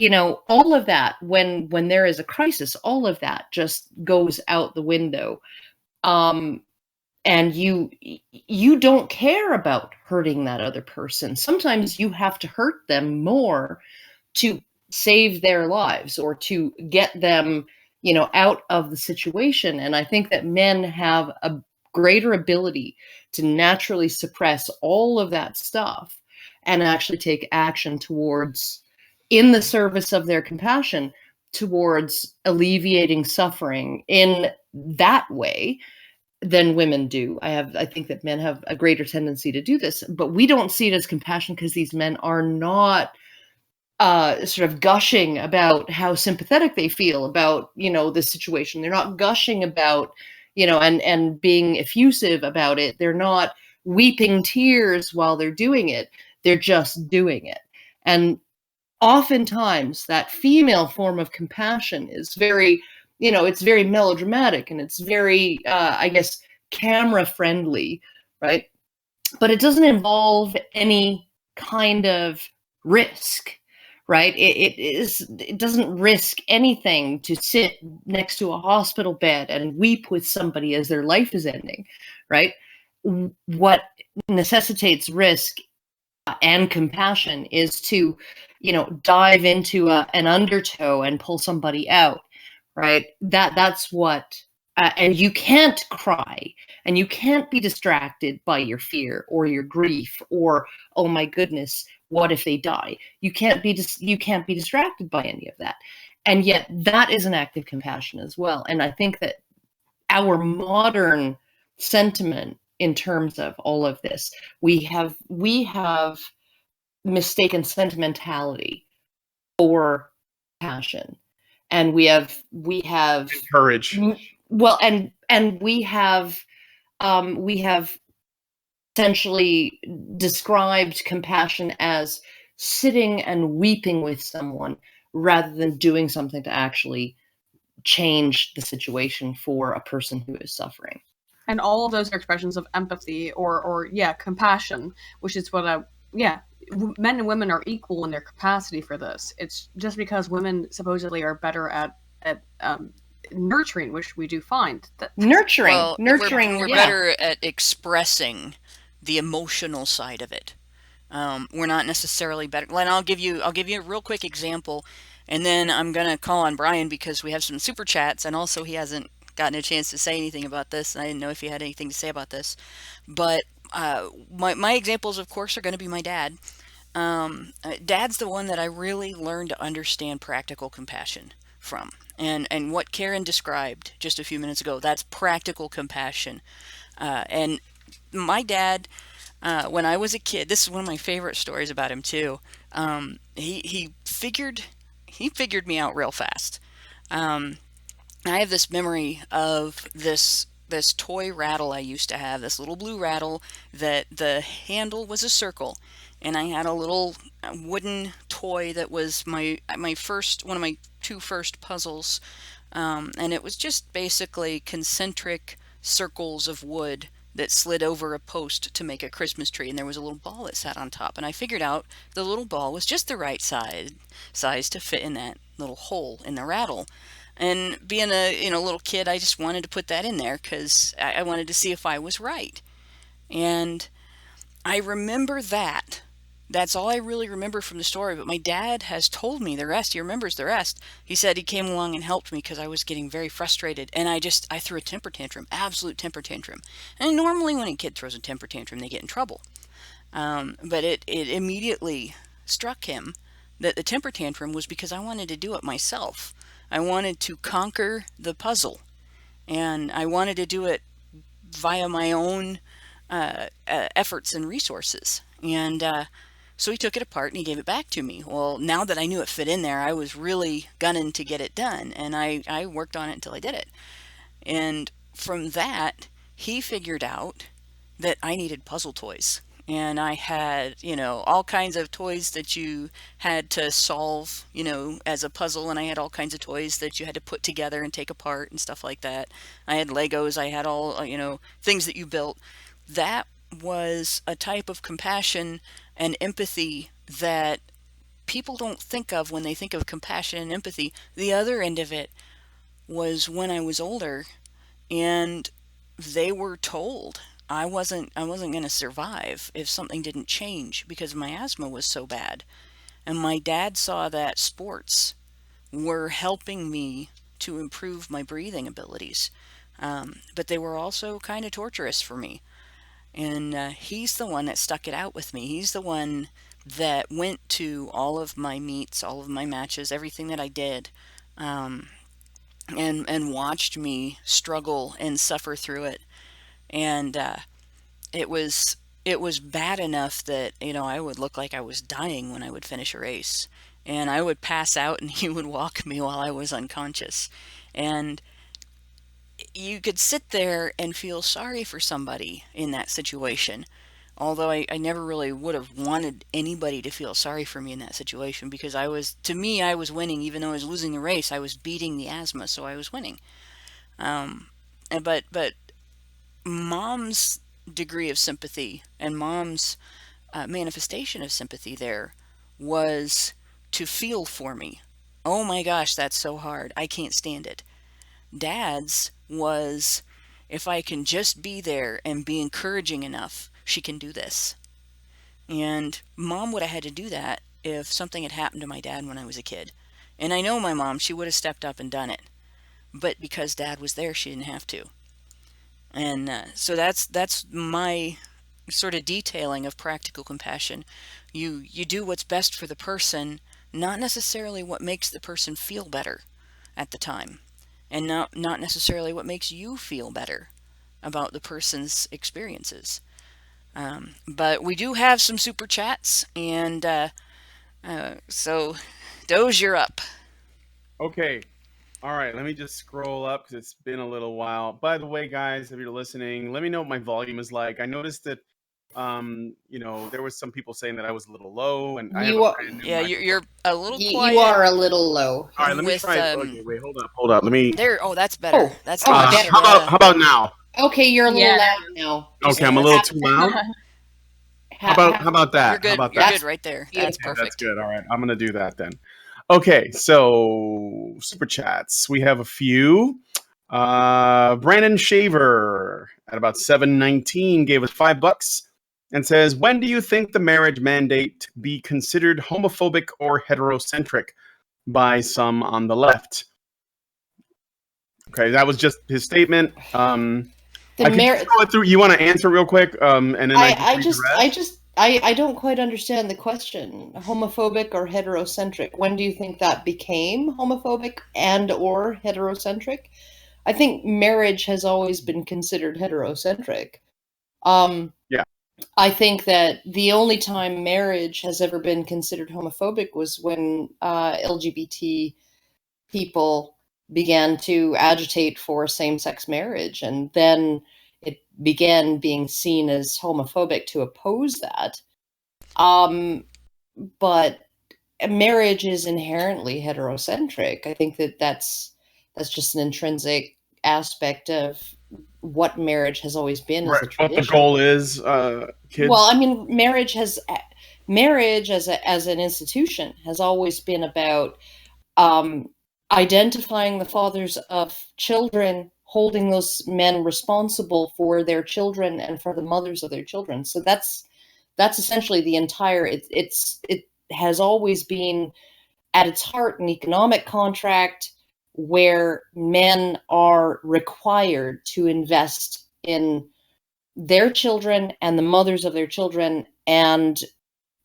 all of that, when there is a crisis, all of that just goes out the window. And you don't care about hurting that other person. Sometimes you have to hurt them more to save their lives or to get them, out of the situation. And I think that men have a greater ability to naturally suppress all of that stuff and actually take action towards, in the service of their compassion, towards alleviating suffering in that way than women do. I think that men have a greater tendency to do this, but we don't see it as compassion because these men are not sort of gushing about how sympathetic they feel about, the situation. They're not gushing about, and being effusive about it. They're not weeping tears while they're doing it. They're just doing it. And oftentimes that female form of compassion is very, it's very melodramatic, and it's very, I guess, camera friendly, right? But it doesn't involve any kind of risk, right? It doesn't risk anything to sit next to a hospital bed and weep with somebody as their life is ending, right? What necessitates risk and compassion is to, dive into an undertow and pull somebody out, right? That's what, and you can't cry, and you can't be distracted by your fear or your grief or, oh my goodness, what if they die? You can't be distracted by any of that. And yet that is an act of compassion as well. And I think that our modern sentiment in terms of all of this, we have mistaken sentimentality for passion, and we have courage. Well, and we have essentially described compassion as sitting and weeping with someone rather than doing something to actually change the situation for a person who is suffering. And all of those are expressions of empathy or compassion, which is what men and women are equal in their capacity for this. It's just because women supposedly are better at nurturing, which we do find that nurturing. We're better at expressing the emotional side of it. We're not necessarily better. Len, I'll give you a real quick example, and then I'm gonna call on Brian because we have some super chats, and also he hasn't gotten a chance to say anything about this, and I didn't know if he had anything to say about this. But my examples, of course, are going to be my dad. Dad's the one that I really learned to understand practical compassion from. And what Karen described just a few minutes ago, that's practical compassion. And my dad, when I was a kid, this is one of my favorite stories about him too. He figured me out real fast. I have this memory of this toy rattle I used to have, this little blue rattle that the handle was a circle, and I had a little wooden toy that was one of my two first puzzles, and it was just basically concentric circles of wood that slid over a post to make a Christmas tree, and there was a little ball that sat on top, and I figured out the little ball was just the right size to fit in that little hole in the rattle. And being a little kid, I just wanted to put that in there because I wanted to see if I was right. And I remember that. That's all I really remember from the story, but my dad has told me the rest. He remembers the rest. He said he came along and helped me because I was getting very frustrated, and I threw a temper tantrum, absolute temper tantrum. And normally when a kid throws a temper tantrum, they get in trouble. But it immediately struck him that the temper tantrum was because I wanted to do it myself. I wanted to conquer the puzzle, and I wanted to do it via my own efforts and resources. And so he took it apart and he gave it back to me. Well, now that I knew it fit in there, I was really gunning to get it done, and I worked on it until I did it. And from that, he figured out that I needed puzzle toys. And I had, all kinds of toys that you had to solve, as a puzzle. And I had all kinds of toys that you had to put together and take apart and stuff like that. I had Legos. I had all, things that you built. That was a type of compassion and empathy that people don't think of when they think of compassion and empathy. The other end of it was when I was older and they were told I wasn't going to survive if something didn't change because my asthma was so bad. And my dad saw that sports were helping me to improve my breathing abilities. But they were also kind of torturous for me. And he's the one that stuck it out with me. He's the one that went to all of my meets, all of my matches, everything that I did, and watched me struggle and suffer through it. And it was bad enough that I would look like I was dying when I would finish a race, and I would pass out and he would walk me while I was unconscious. And you could sit there and feel sorry for somebody in that situation, although I never really would have wanted anybody to feel sorry for me in that situation, because I was winning. Even though I was losing the race, I was beating the asthma, so I was winning. But mom's degree of sympathy and mom's manifestation of sympathy there was to feel for me. Oh my gosh, that's so hard. I can't stand it. Dad's was, if I can just be there and be encouraging enough, she can do this. And mom would have had to do that if something had happened to my dad when I was a kid. And I know my mom, she would have stepped up and done it. But because dad was there, she didn't have to. And so that's my sort of detailing of practical compassion. You do what's best for the person, not necessarily what makes the person feel better at the time, and not necessarily what makes you feel better about the person's experiences. But we do have some super chats, and so Doge, you're up. Okay. All right, let me just scroll up because it's been a little while. By the way, guys, if you're listening, let me know what my volume is like. I noticed that, there was some people saying that I was a little low, and you're a little quiet. You are a little low. All right, let me try. Okay, wait, hold up. Let me. There. Oh, that's better. That's better. How about now? Okay, you're a little loud now. Okay, I'm a little too loud. How about that? You're good. How about you're that? good right there. That's perfect. That's good. All right, I'm gonna do that then. Okay, so super chats. We have a few. Brandon Shaver at about 7:19 gave us $5 and says, "When do you think the marriage mandate be considered homophobic or heterocentric by some on the left?" Okay, that was just his statement. I can throw it through. You want to answer real quick, and then I don't quite understand the question. Homophobic or heterocentric? When do you think that became homophobic and or heterocentric? I think marriage has always been considered heterocentric. Yeah. I think that the only time marriage has ever been considered homophobic was when LGBT people began to agitate for same-sex marriage, and then it began being seen as homophobic to oppose that. But marriage is inherently heterocentric. I think that's just an intrinsic aspect of what marriage has always been as a tradition. What the goal is, kids? Well, I mean, marriage as an institution has always been about identifying the fathers of children, holding those men responsible for their children and for the mothers of their children. So that's That's essentially the entire, it has always been at its heart an economic contract where men are required to invest in their children and the mothers of their children, and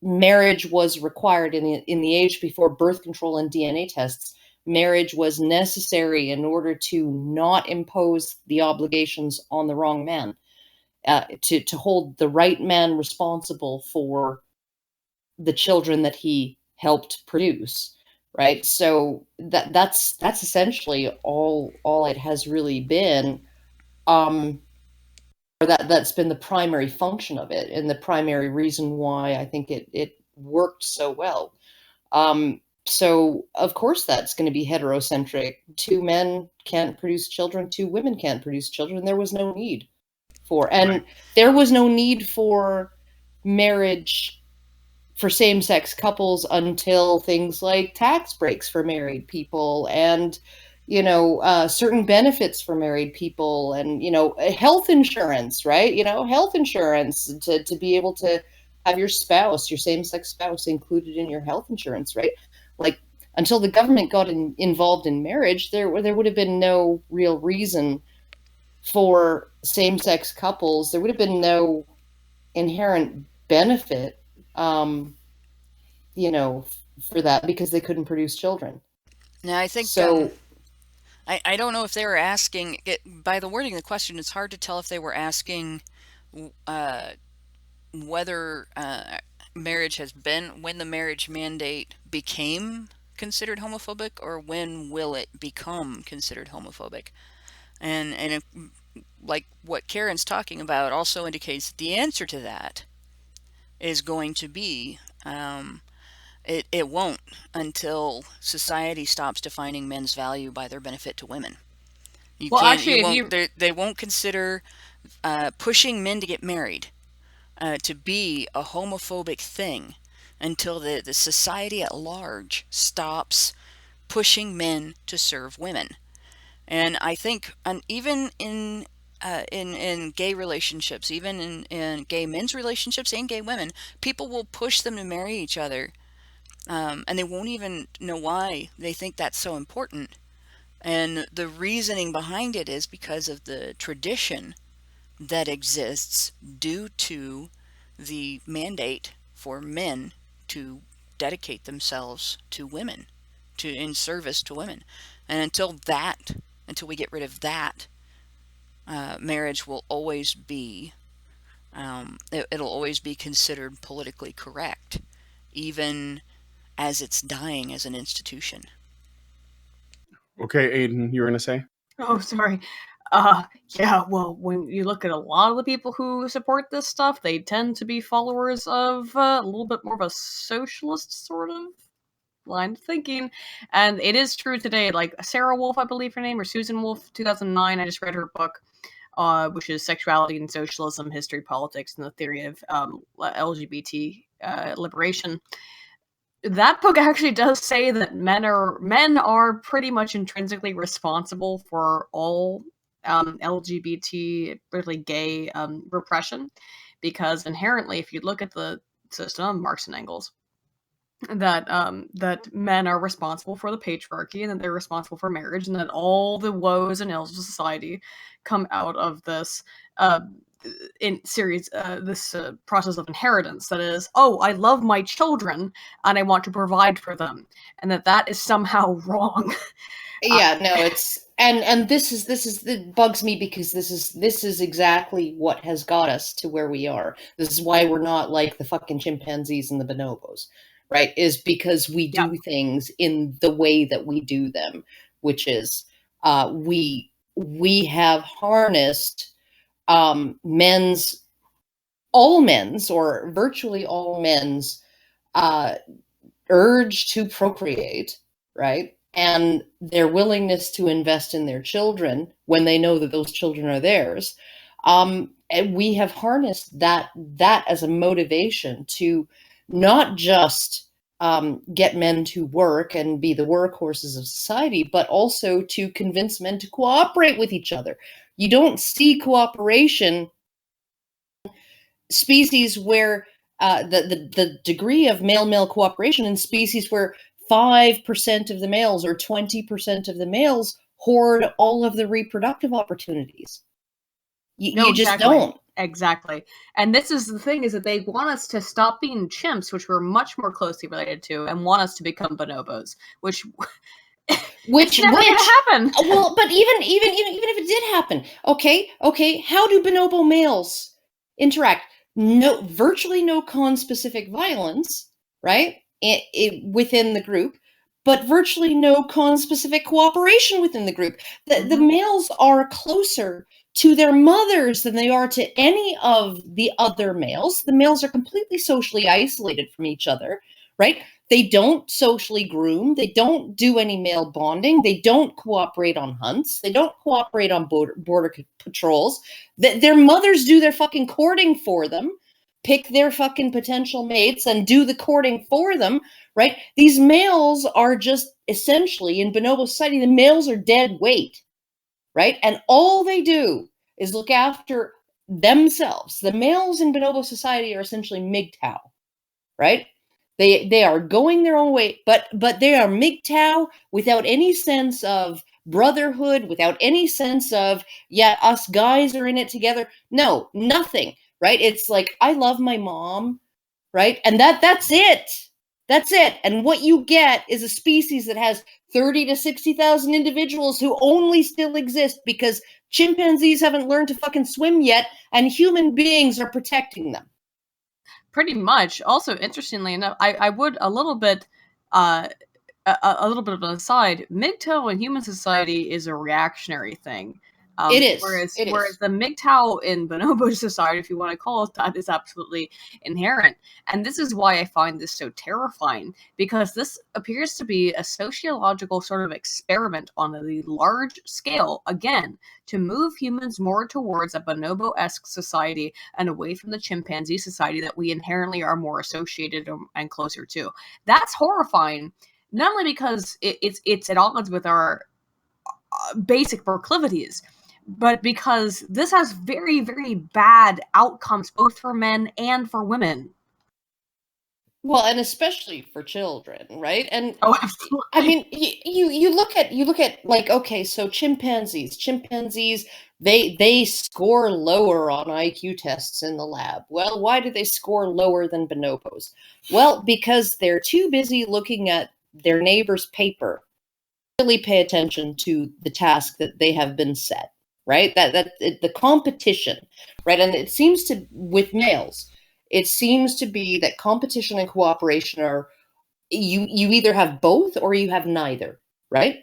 marriage was required in the age before birth control and DNA tests. Marriage was necessary in order to not impose the obligations on the wrong man, to hold the right man responsible for the children that he helped produce, right? So that's essentially all it has really been. Or that's been the primary function of it, and the primary reason why I think it worked so well. So of course that's going to be heterocentric. Two men can't produce children, two women can't produce children. There was no need for, and Right. there was no need for marriage for same-sex couples until things like tax breaks for married people, and certain benefits for married people, and health insurance, right? Health insurance to be able to have your same-sex spouse included in your health insurance, right? Like, until the government got involved in marriage, there would have been no real reason for same-sex couples. There would have been no inherent benefit, for that, because they couldn't produce children. Now, I think So I don't know if they were asking by the wording of the question. It's hard to tell if they were asking uh, whether marriage has been, when the marriage mandate became considered homophobic, or when will it become considered homophobic. And if, like what Karen's talking about, also indicates that the answer to that is going to be it won't, until society stops defining men's value by their benefit to women. You Well, can't, you actually, if won't, you they won't consider pushing men to get married to be a homophobic thing until the society at large stops pushing men to serve women. And I think, even in gay relationships, even in gay men's relationships and gay women, people will push them to marry each other, and they won't even know why they think that's so important. And the reasoning behind it is because of the tradition that exists due to the mandate for men to dedicate themselves to women, in service to women. And until we get rid of that, marriage will always be, it'll always be considered politically correct, even as it's dying as an institution. Okay, Aiden, you were going to say? Oh, sorry. Yeah, well, when you look at a lot of the people who support this stuff, they tend to be followers of a little bit more of a socialist sort of line of thinking. And it is true today. Like Sarah Wolf, I believe her name, or Susan Wolf, 2009, I just read her book, which is Sexuality and Socialism, History, Politics, and the Theory of LGBT Liberation. That book actually does say that men are pretty much intrinsically responsible for all LGBT, particularly gay, repression, because inherently, if you look at the system, Marx and Engels, that men are responsible for the patriarchy, and that they're responsible for marriage, and that all the woes and ills of society come out of this process of inheritance. That is, oh, I love my children and I want to provide for them, and that is somehow wrong. Yeah, no, it's and this is it bugs me, because this is exactly what has got us to where we are. This is why we're not like the fucking chimpanzees and the bonobos, right? Is because we do things in the way that we do them, which is we have harnessed all men's, or virtually all men's, urge to procreate, right? And their willingness to invest in their children when they know that those children are theirs. And we have harnessed that as a motivation to not just get men to work and be the workhorses of society, but also to convince men to cooperate with each other. You don't see cooperation species where the degree of male-male cooperation in species where 5% of the males or 20% of the males hoard all of the reproductive opportunities. You just don't. Exactly. And this is the thing, is that they want us to stop being chimps, which we're much more closely related to, and want us to become bonobos, which it's never gonna happen. Well, but even if it did happen, okay, how do bonobo males interact? Virtually no conspecific violence, right? Within the group, but virtually no conspecific cooperation within the group. The males are closer to their mothers than they are to any of the other males. The males are completely socially isolated from each other, right? They don't socially groom. They don't do any male bonding. They don't cooperate on hunts. They don't cooperate on border patrols. Their mothers do their fucking courting for them, pick their fucking potential mates and do the courting for them, right? These males are just essentially, in bonobo society, the males are dead weight, right? And all they do is look after themselves. The males in bonobo society are essentially MGTOW, right? They are going their own way, but they are MGTOW without any sense of brotherhood, without any sense of, yeah, us guys are in it together. No, nothing, right? It's like, I love my mom, right? And that's it. That's it. And what you get is a species that has 30 to 60,000 individuals who only still exist because chimpanzees haven't learned to fucking swim yet, and human beings are protecting them. Pretty much. Also, interestingly enough, I would a little bit of an aside. MGTOW in human society is a reactionary thing. It is. Whereas the MGTOW in bonobo society, if you want to call it that, is absolutely inherent. And this is why I find this so terrifying, because this appears to be a sociological sort of experiment on a large scale, again, to move humans more towards a bonobo-esque society and away from the chimpanzee society that we inherently are more associated and closer to. That's horrifying, not only because it's at odds with our basic proclivities, but because this has very, very bad outcomes both for men and for women. Well, and especially for children, right? And absolutely. I mean, you look at like, okay, so chimpanzees, they score lower on IQ tests in the lab. Well, why do they score lower than bonobos? Well, because they're too busy looking at their neighbor's paper, really pay attention to the task that they have been set. Right? The competition, right? And it seems to, with males, it seems to be that competition and cooperation are, you either have both or you have neither, right?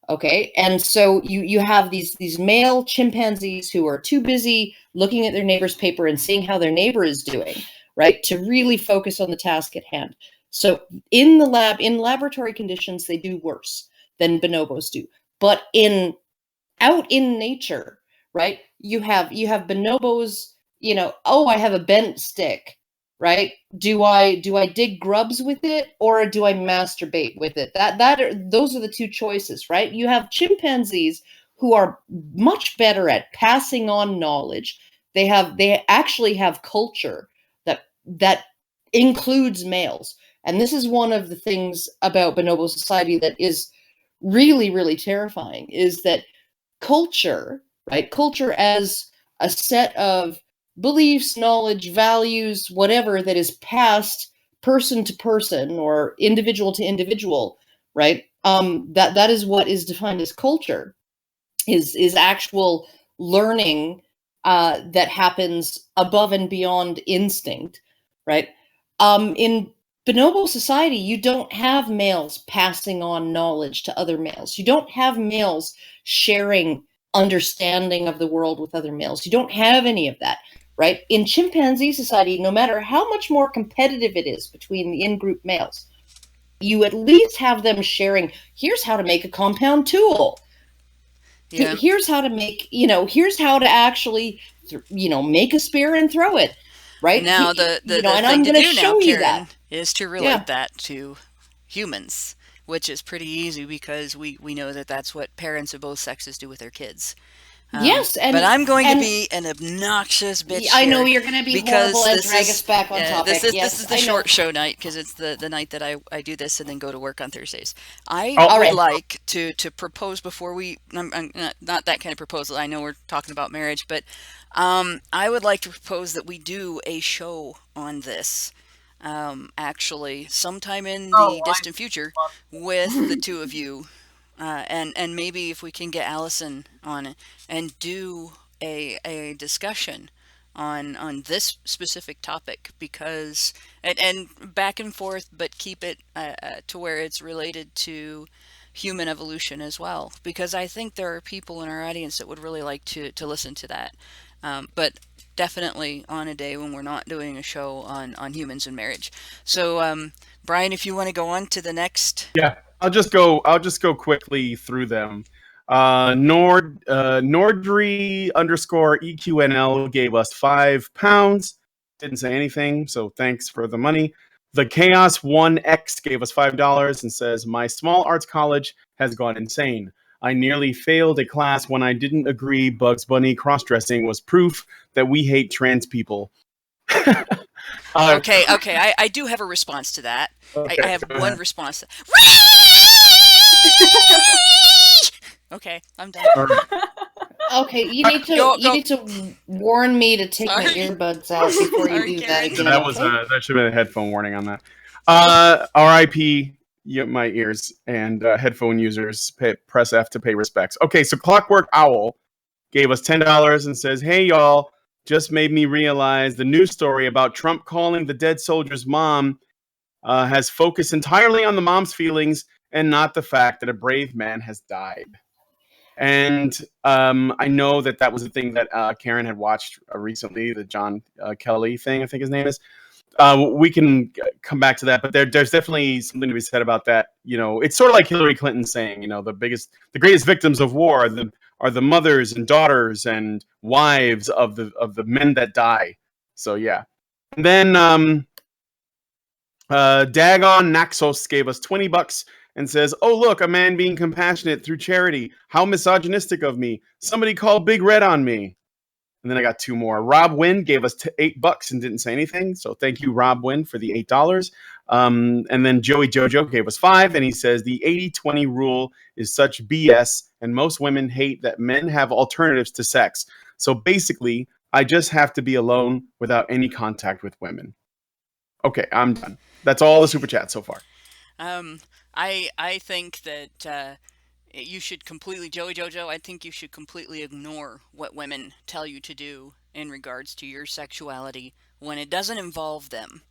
Okay, and so you have these male chimpanzees who are too busy looking at their neighbor's paper and seeing how their neighbor is doing, right, to really focus on the task at hand. So in the lab, in laboratory conditions, they do worse than bonobos do. But out in nature, right? You have bonobos, oh, I have a bent stick, right? Do I dig grubs with it, or do I masturbate with it? Those are the two choices, right? You have chimpanzees who are much better at passing on knowledge. They actually have culture that includes males. And this is one of the things about bonobo society that is really, really terrifying, is that culture, right? Culture as a set of beliefs, knowledge, values, whatever, that is passed person to person or individual to individual, right? That is what is defined as culture, is actual learning that happens above and beyond instinct, right? In bonobo society, you don't have males passing on knowledge to other males. You don't have males sharing understanding of the world with other males. You don't have any of that, right? In chimpanzee society, no matter how much more competitive it is between the in-group males, you at least have them sharing, here's how to make a compound tool. Yeah. Here's how to make, here's how to actually, make a spear and throw it. Right now, the thing I'm to do now, Karen, that is to relate that to humans, which is pretty easy because we know that that's what parents of both sexes do with their kids. Yes, but I'm going to and be an obnoxious bitch I know here you're going to be because horrible and this drag is us back on topic. this Yes, is the I know. short show night because it's the night that I do this and then go to work on Thursdays. I Oh, All would right. like to propose before I'm not that kind of proposal. I know we're talking about marriage, but I would like to propose that we do a show on this. Actually, sometime in Oh, the distant future, with the two of you, and maybe if we can get Allison on it and do a discussion on this specific topic, because and back and forth, but keep it to where it's related to human evolution as well, because I think there are people in our audience that would really like to listen to that. But definitely on a day when we're not doing a show on humans and marriage. So Brian, if you want to go on to the next. yeah. I'll just go quickly through them. Nordry underscore EQNL gave us £5. Didn't say anything, so thanks for the money. The Chaos 1X gave us $5 and says, my small arts college has gone insane. I nearly failed a class when I didn't agree Bugs Bunny cross-dressing was proof that we hate trans people. Okay, I do have a response to that. Okay, I have go one ahead. response. Okay, I'm done. All right. Okay, you need to Go. you need to warn me to take my Sorry. earbuds out before you Sorry, do that Karen. again. That was okay? that should have been a headphone warning on that. RIP my ears and headphone users. Press F to pay respects. Okay, so Clockwork Owl gave us $10 and says, "Hey y'all, just made me realize the news story about Trump calling the dead soldier's mom has focused entirely on the mom's feelings and not the fact that a brave man has died." And I know that was the thing that Karen had watched recently, the John Kelly thing, I think his name is. We can come back to that, but there's definitely something to be said about that. You know, it's sort of like Hillary Clinton saying, you know, the greatest victims of war are the mothers and daughters and wives of the men that die. So yeah, and then Dagon Naxos gave us $20 and says, "Oh look, a man being compassionate through charity. How misogynistic of me! Somebody call Big Red on me." And then I got two more. Rob Wynn gave us $8 and didn't say anything. So thank you, Rob Wynn, for the $8. And then Joey Jojo gave us $5. And he says the 80-20 rule is such BS. And most women hate that men have alternatives to sex. So basically, I just have to be alone without any contact with women. Okay, I'm done. That's all the super chats so far. I think that you should completely, Joey Jojo, I think you should completely ignore what women tell you to do in regards to your sexuality when it doesn't involve them.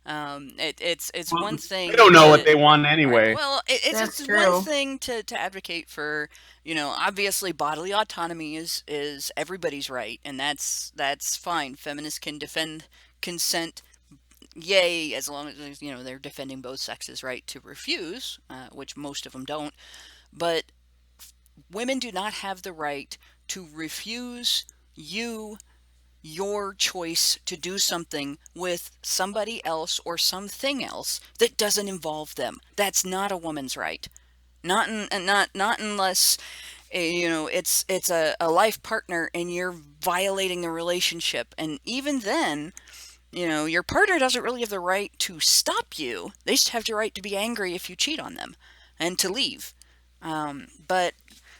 It's one thing. They don't know what they want anyway. Right, well, it's one thing to advocate for, you know, obviously bodily autonomy is everybody's right, and that's fine. Feminists can defend consent, yay, as long as, you know, they're defending both sexes' right to refuse, which most of them don't. But women do not have the right to refuse your choice to do something with somebody else or something else that doesn't involve them. That's not a woman's right. Not unless you know it's a life partner and you're violating the relationship. And even then, you know, your partner doesn't really have the right to stop you. They just have the right to be angry if you cheat on them and to leave. But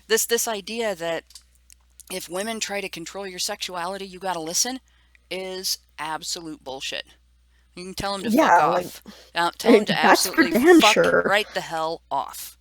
this idea that if women try to control your sexuality, you gotta listen, is absolute bullshit. You can tell them to fuck off. Tell them to absolutely fuck right the hell off.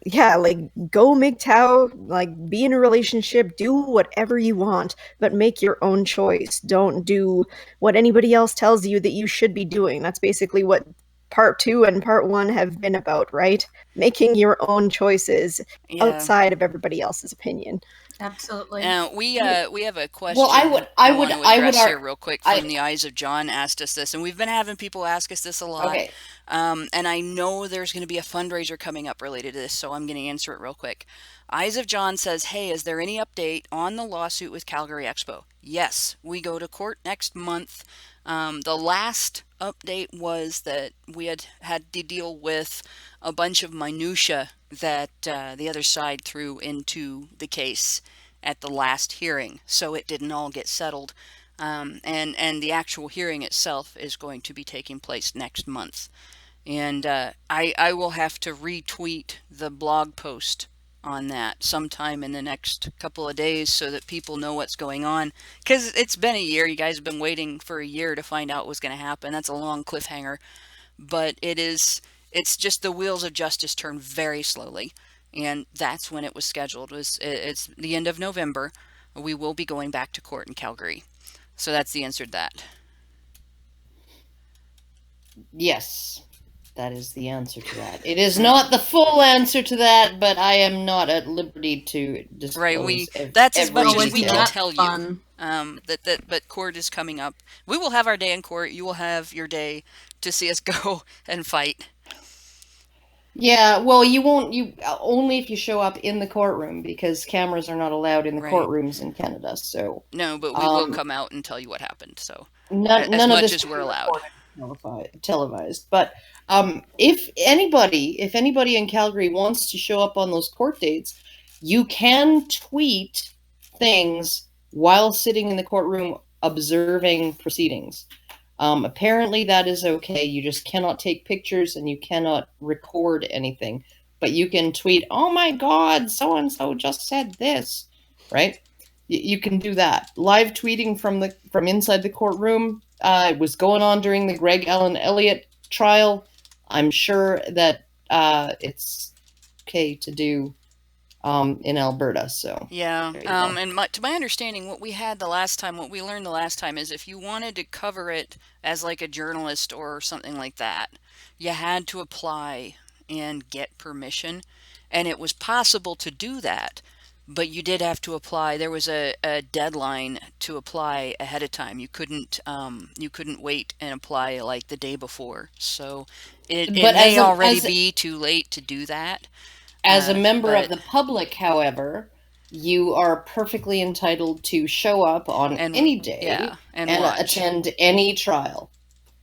Yeah, like go MGTOW, like be in a relationship, do whatever you want, but make your own choice. Don't do what anybody else tells you that you should be doing. That's basically what part 2 and part 1 have been about, right? Making your own choices outside of everybody else's opinion. Absolutely. Now we have a question. Well, I would address here real quick from the Eyes of John asked us this, and we've been having people ask us this a lot. Okay. And I know there's going to be a fundraiser coming up related to this, so I'm going to answer it real quick. Eyes of John says, "Hey, is there any update on the lawsuit with Calgary Expo?" Yes, we go to court next month. The last update was that we had to deal with a bunch of minutia that the other side threw into the case at the last hearing, so it didn't all get settled. And the actual hearing itself is going to be taking place next month. And I will have to retweet the blog post on that sometime in the next couple of days so that people know what's going on. Because it's been a year. You guys have been waiting for a year to find out what's going to happen. That's a long cliffhanger. But it's just the wheels of justice turn very slowly. And that's when it was scheduled. It's the end of November. We will be going back to court in Calgary. So that's the answer to that. Yes, that is the answer to that. It is not the full answer to that, but I am not at liberty to disclose. Right, that's as much as we can tell fun. you. But court is coming up. We will have our day in court. You will have your day to see us go and fight. Yeah, well, you won't. You only if you show up in the courtroom, because cameras are not allowed in the courtrooms in Canada. So no, but we will come out and tell you what happened. So none as of much this as we're allowed. Televised. But if anybody in Calgary wants to show up on those court dates, you can tweet things while sitting in the courtroom observing proceedings. Apparently that is okay. You just cannot take pictures and you cannot record anything, but you can tweet, "Oh my God, so-and-so just said this," right? You can do that. Live tweeting from inside the courtroom. It was going on during the Greg Allen Elliott trial. I'm sure that it's okay to do in Alberta. So yeah, and to my understanding, what we learned the last time is if you wanted to cover it as like a journalist or something like that, you had to apply and get permission, and it was possible to do that. But you did have to apply. There was a deadline to apply ahead of time. You couldn't wait and apply like the day before. So it may already be too late to do that. As a member of the public, however, you are perfectly entitled to show up on any day and attend any trial.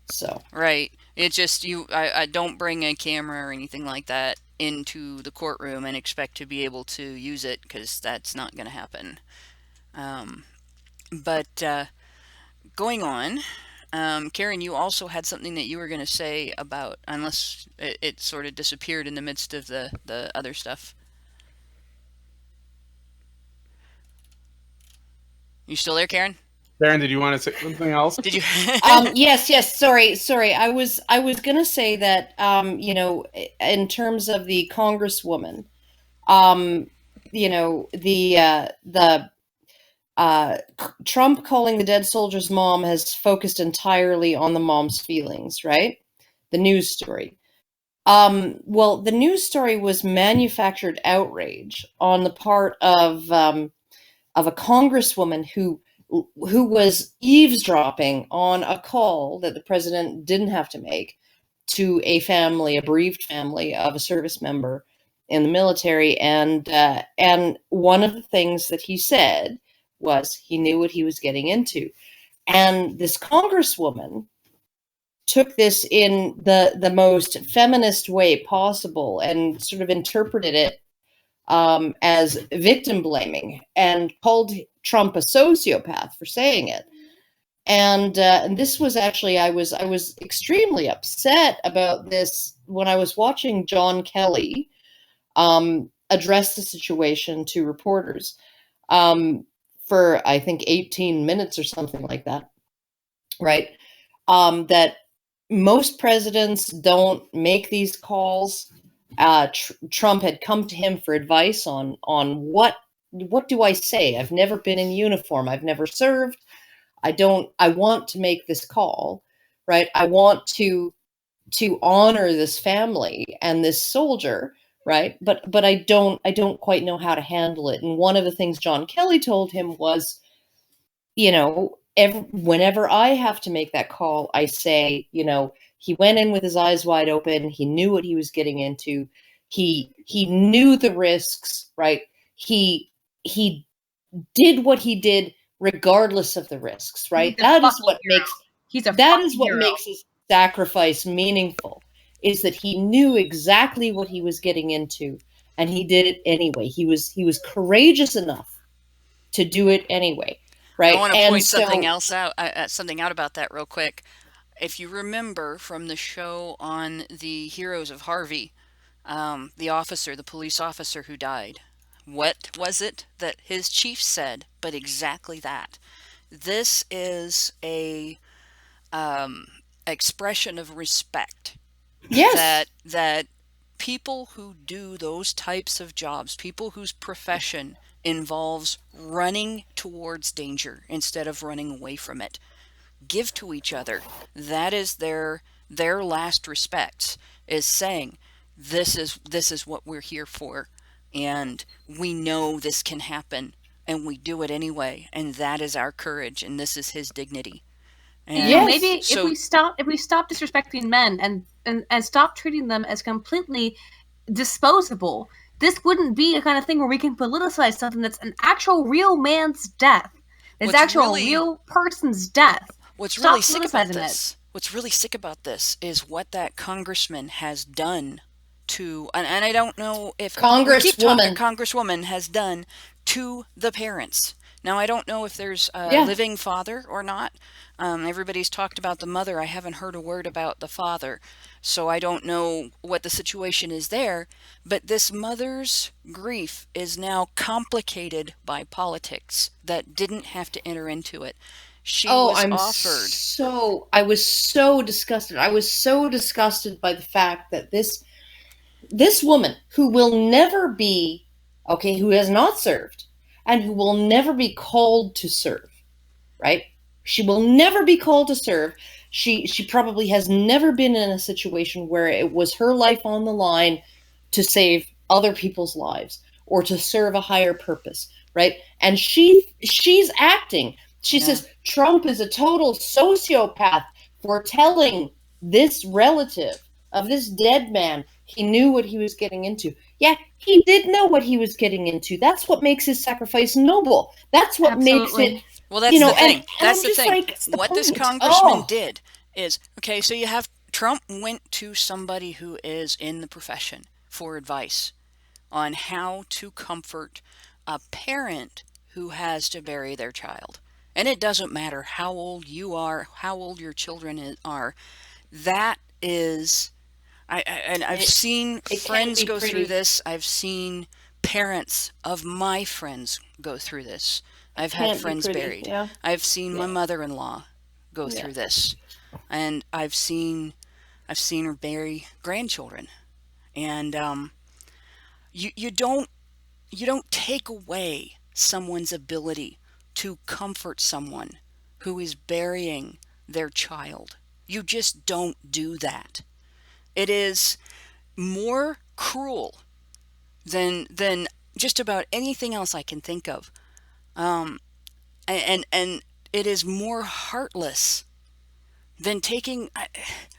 So right. It just I don't bring a camera or anything like that into the courtroom and expect to be able to use it, because that's not going to happen. But going on, Karen, you also had something that you were going to say about, unless it sort of disappeared in the midst of the other stuff. You still there, Karen? Karen, did you want to say something else? Did you? Yes. Sorry. I was going to say that, in terms of the Congresswoman, Trump calling the dead soldier's mom has focused entirely on the mom's feelings, right? The news story. Well, the news story was manufactured outrage on the part of a congresswoman who was eavesdropping on a call that the president didn't have to make to a bereaved family of a service member in the military. And one of the things that he said was he knew what he was getting into. And this congresswoman took this in the most feminist way possible and sort of interpreted it as victim blaming and called Trump a sociopath for saying it. And this was actually, I was extremely upset about this when I was watching John Kelly address the situation to reporters for, I think, 18 minutes or something like that, right? That most presidents don't make these calls. Trump had come to him for advice on what do I say? I've never been in uniform. I've never served. I want to make this call, right? I want to honor this family and this soldier, right? But I don't quite know how to handle it. And one of the things John Kelly told him was, whenever I have to make that call, I say, he went in with his eyes wide open. He knew what he was getting into. He knew the risks, right? He did what he did regardless of the risks, right? That is what makes sacrifice meaningful is that he knew exactly what he was getting into, and he did it anyway. He was courageous enough to do it anyway, right? I want to And point something so, else out, something out about that real quick. If you remember from the show on the Heroes of Harvey, the police officer who died, what was it that his chief said? But exactly that. This is a expression of respect. yes, That people who do those types of jobs, people whose profession involves running towards danger instead of running away from it, give to each other. That is their last respects, is saying, this is what we're here for, and we know this can happen, and we do it anyway, and that is our courage, and this is his dignity. And You know, Yes. maybe so if we stop disrespecting men and stop treating them as completely disposable, this wouldn't be a kind of thing where we can politicize something that's an actual real man's death. It's What's actual really- real person's death. what's Stop really sick about politicizing it. this, what's really sick about this is what that congressman has done to, and I don't know if Congresswoman has done to the parents. Now, I don't know if there's a Yeah. living father or not. Everybody's talked about the mother. I haven't heard a word about the father, so I don't know what the situation is there. But this mother's grief is now complicated by politics that didn't have to enter into it. She was I was so disgusted. I was so disgusted by the fact that this woman who will never be, okay, who has not served and who will never be called to serve, right? She will never be called to serve. She probably has never been in a situation where it was her life on the line to save other people's lives or to serve a higher purpose, right? And she's acting. She says Trump is a total sociopath for telling this relative of this dead man he knew what he was getting into. Yeah, he did know what he was getting into. That's what makes his sacrifice noble. That's what makes it. Well, that's You know, the thing. and That's I'm the just thing. like, it's the What this point. congressman Oh. did is, okay, so you have Trump went to somebody who is in the profession for advice on how to comfort a parent who has to bury their child. And it doesn't matter how old you are, how old your children are. That is, I've seen it can't friends be go pretty. through this. I've seen parents of my friends go through this. I've had Can't be friends pretty, buried. yeah. I've seen my mother-in-law go through this, and I've seen her bury grandchildren, and you don't take away someone's ability to comfort someone who is burying their child. You just don't do that. It is more cruel than just about anything else I can think of. And it is more heartless than taking.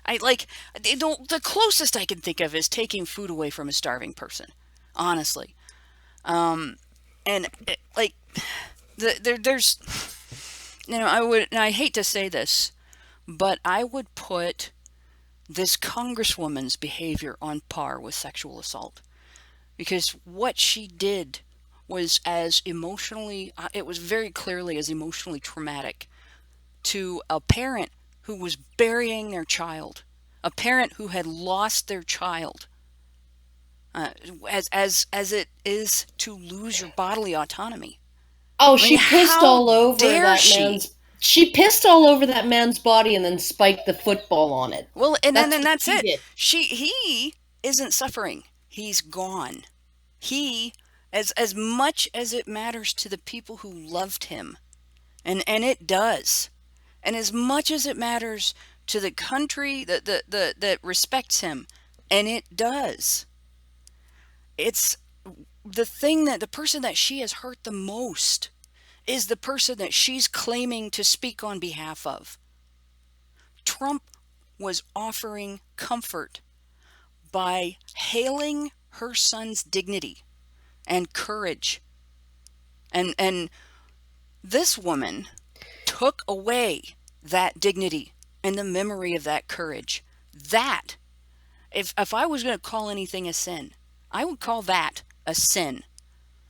I like the closest I can think of is taking food away from a starving person. Honestly, and like there's, and I hate to say this, but I would put this congresswoman's behavior on par with sexual assault, because what she did was it was very clearly as emotionally traumatic to a parent who was burying their child, a parent who had lost their child, as it is to lose your bodily autonomy. Oh, I mean, she pissed how all over dare that she? man's. She pissed all over that man's body and then spiked the football on it. Well, and then what that's she it. did. He isn't suffering. He's gone. He, as much as it matters to the people who loved him, and it does, and as much as it matters to the country that respects him, and it does. It's the person that she has hurt the most is the person that she's claiming to speak on behalf of. Trump was offering comfort by hailing her son's dignity and courage. And this woman took away that dignity and the memory of that courage. That, if I was going to call anything a sin, I would call that a sin.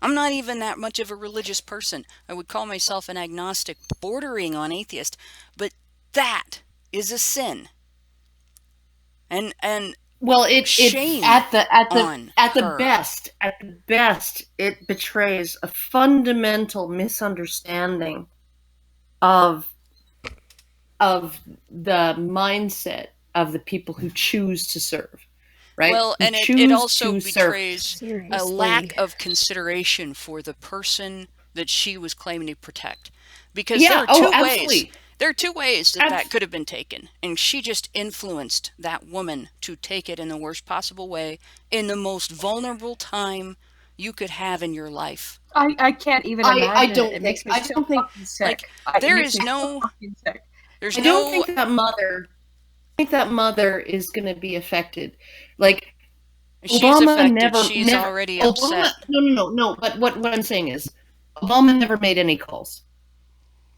I'm not even that much of a religious person. I would call myself an agnostic, bordering on atheist, but that is a sin. And Well, it shame at on the her. best, it betrays a fundamental misunderstanding of the mindset of the people who choose to serve, right? Well, Who and it choose also to serve. betrays a lack of consideration for the person that she was claiming to protect. Because there Yeah. are Oh, two ways. absolutely. There are two ways that Abs- could have been taken. And she just influenced that woman to take it in the worst possible way, in the most vulnerable time you could have in your life. I can't even I imagine it. don't It think makes me I so don't think fucking sick. Like, It there makes is me so no, fucking sick. there's I don't no, think that mother is going to be affected. Like, she's Obama affected. She's never already Obama upset. no, but what I'm saying is Obama never made any calls.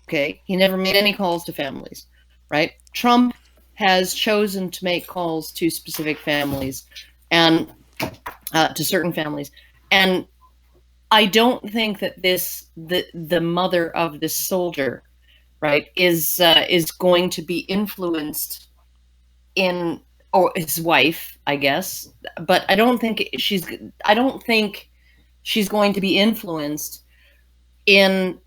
Okay? He never made any calls to families, right? Trump has chosen to make calls to specific families and to certain families. And I don't think that the mother of this soldier, right, is going to be influenced in, or his wife, I guess, but I don't think she's going to be influenced in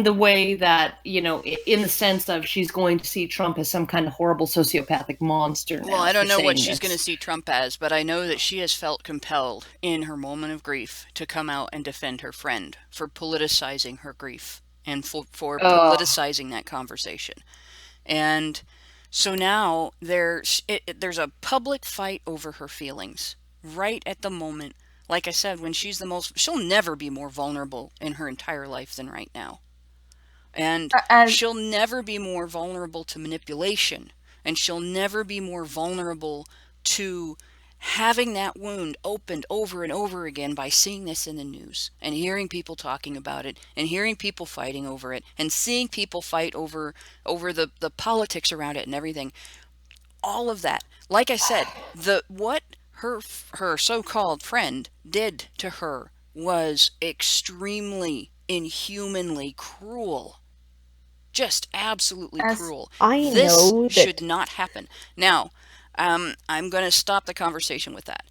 the way that, in the sense of she's going to see Trump as some kind of horrible sociopathic monster. Well, I don't know what she's going to see Trump as, but I know that she has felt compelled in her moment of grief to come out and defend her friend for politicizing her grief and for politicizing that conversation. And so now there's a public fight over her feelings right at the moment. Like I said, when she'll never be more vulnerable in her entire life than right now. And she'll never be more vulnerable to manipulation. And she'll never be more vulnerable to having that wound opened over and over again by seeing this in the news and hearing people talking about it and hearing people fighting over it and seeing people fight over the politics around it and everything. All of that. Like I said, what her so-called friend did to her was extremely inhumanly cruel. Just absolutely cruel. This should not happen. Now, I'm going to stop the conversation with that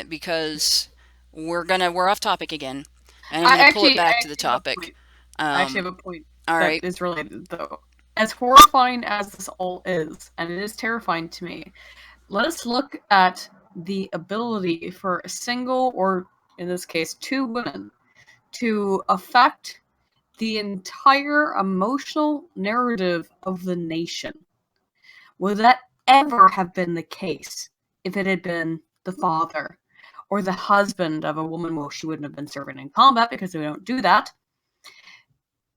because we're off topic again, and I'm going to pull it back to the topic. I actually have a point all that right. is related, though. As horrifying as this all is, and it is terrifying to me, let us look at the ability for a single, or in this case, two women, to affect the entire emotional narrative of the nation. Would that ever have been the case if it had been the father or the husband of a woman? Well, she wouldn't have been serving in combat because we don't do that.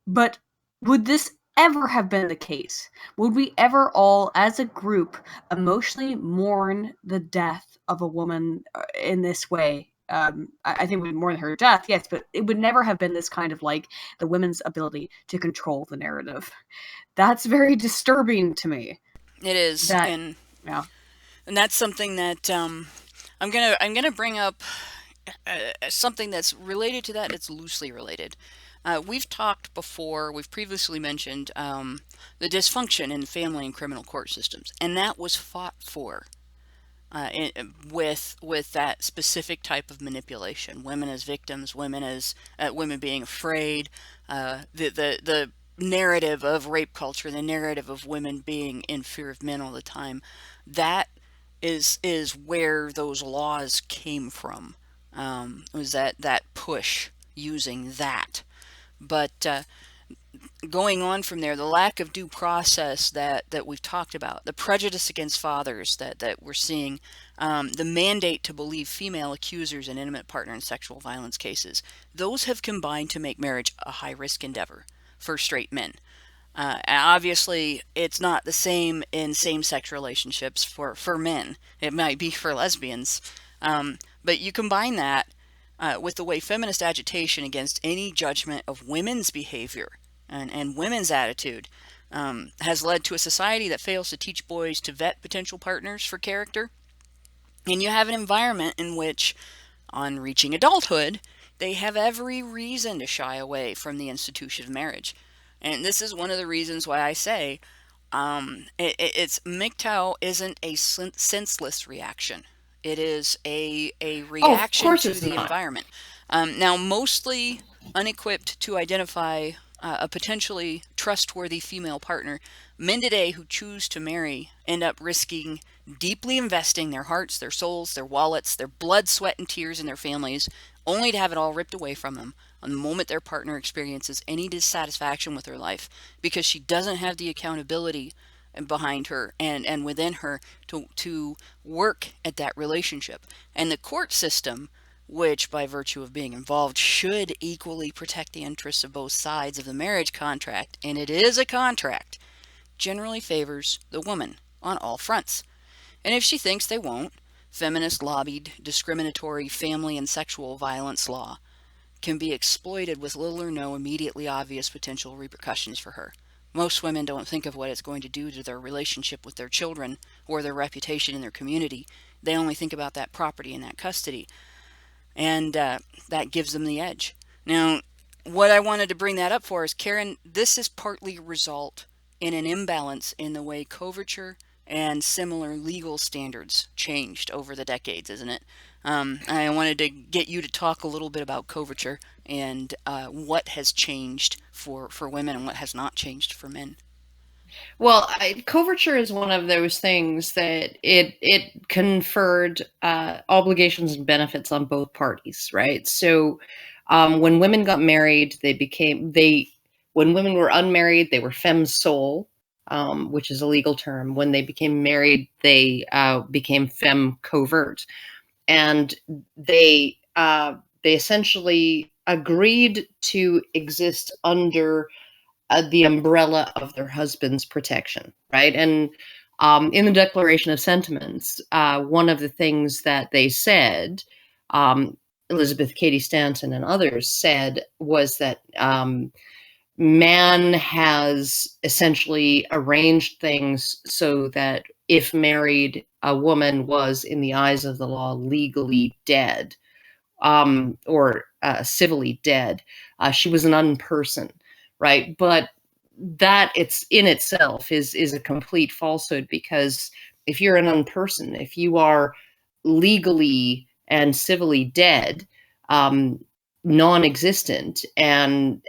But would this ever have been the case? Would we ever all, as a group, emotionally mourn the death of a woman in this way? I think we'd mourn her death, yes, but it would never have been this kind of like the women's ability to control the narrative. That's very disturbing to me. It is, and that's something that I'm gonna bring up something that's related to that. It's loosely related. We've talked before. We've previously mentioned the dysfunction in family and criminal court systems, and that was fought for with that specific type of manipulation. Women as victims, women being afraid. The narrative of rape culture, the narrative of women being in fear of men all the time, that is where those laws came from. Was that push using that. But going on from there, the lack of due process that we've talked about, the prejudice against fathers that we're seeing, the mandate to believe female accusers and intimate partner in sexual violence cases, those have combined to make marriage a high-risk endeavor for straight men. And obviously, it's not the same in same-sex relationships for men. It might be for lesbians. But you combine that with the way feminist agitation against any judgment of women's behavior and women's attitude, has led to a society that fails to teach boys to vet potential partners for character. And you have an environment in which, on reaching adulthood, they have every reason to shy away from the institution of marriage. And this is one of the reasons why I say it's MGTOW isn't a senseless reaction. It is a Oh, of reaction course to it's the not. environment. Now, mostly unequipped to identify a potentially trustworthy female partner, men today who choose to marry end up risking deeply investing their hearts, their souls, their wallets, their blood, sweat, and tears in their families, only to have it all ripped away from them on the moment their partner experiences any dissatisfaction with her life, because she doesn't have the accountability behind her and within her to work at that relationship. And the court system, which by virtue of being involved should equally protect the interests of both sides of the marriage contract, and it is a contract, generally favors the woman on all fronts. And if she thinks they won't, feminist lobbied discriminatory family and sexual violence law can be exploited with little or no immediately obvious potential repercussions for her. Most women don't think of what it's going to do to their relationship with their children or their reputation in their community. They only think about that property and that custody, and that gives them the edge. Now, what I wanted to bring that up for is, Karen, this is partly a result in an imbalance in the way coverture and similar legal standards changed over the decades, isn't it? I wanted to get you to talk a little bit about coverture and what has changed for women and what has not changed for men. Well, coverture is one of those things that it conferred obligations and benefits on both parties, right? So when women got married, when women were unmarried, they were femme sole, which is a legal term. When they became married, they became femme covert, and they essentially agreed to exist under the umbrella of their husband's protection, right? And in the Declaration of Sentiments, one of the things that they said, Elizabeth Cady Stanton and others said, was that man has essentially arranged things so that if married, a woman was, in the eyes of the law, legally dead, or civilly dead. She was an unperson, right? But that it's in itself is a complete falsehood, because if you're an unperson, if you are legally and civilly dead, non-existent, and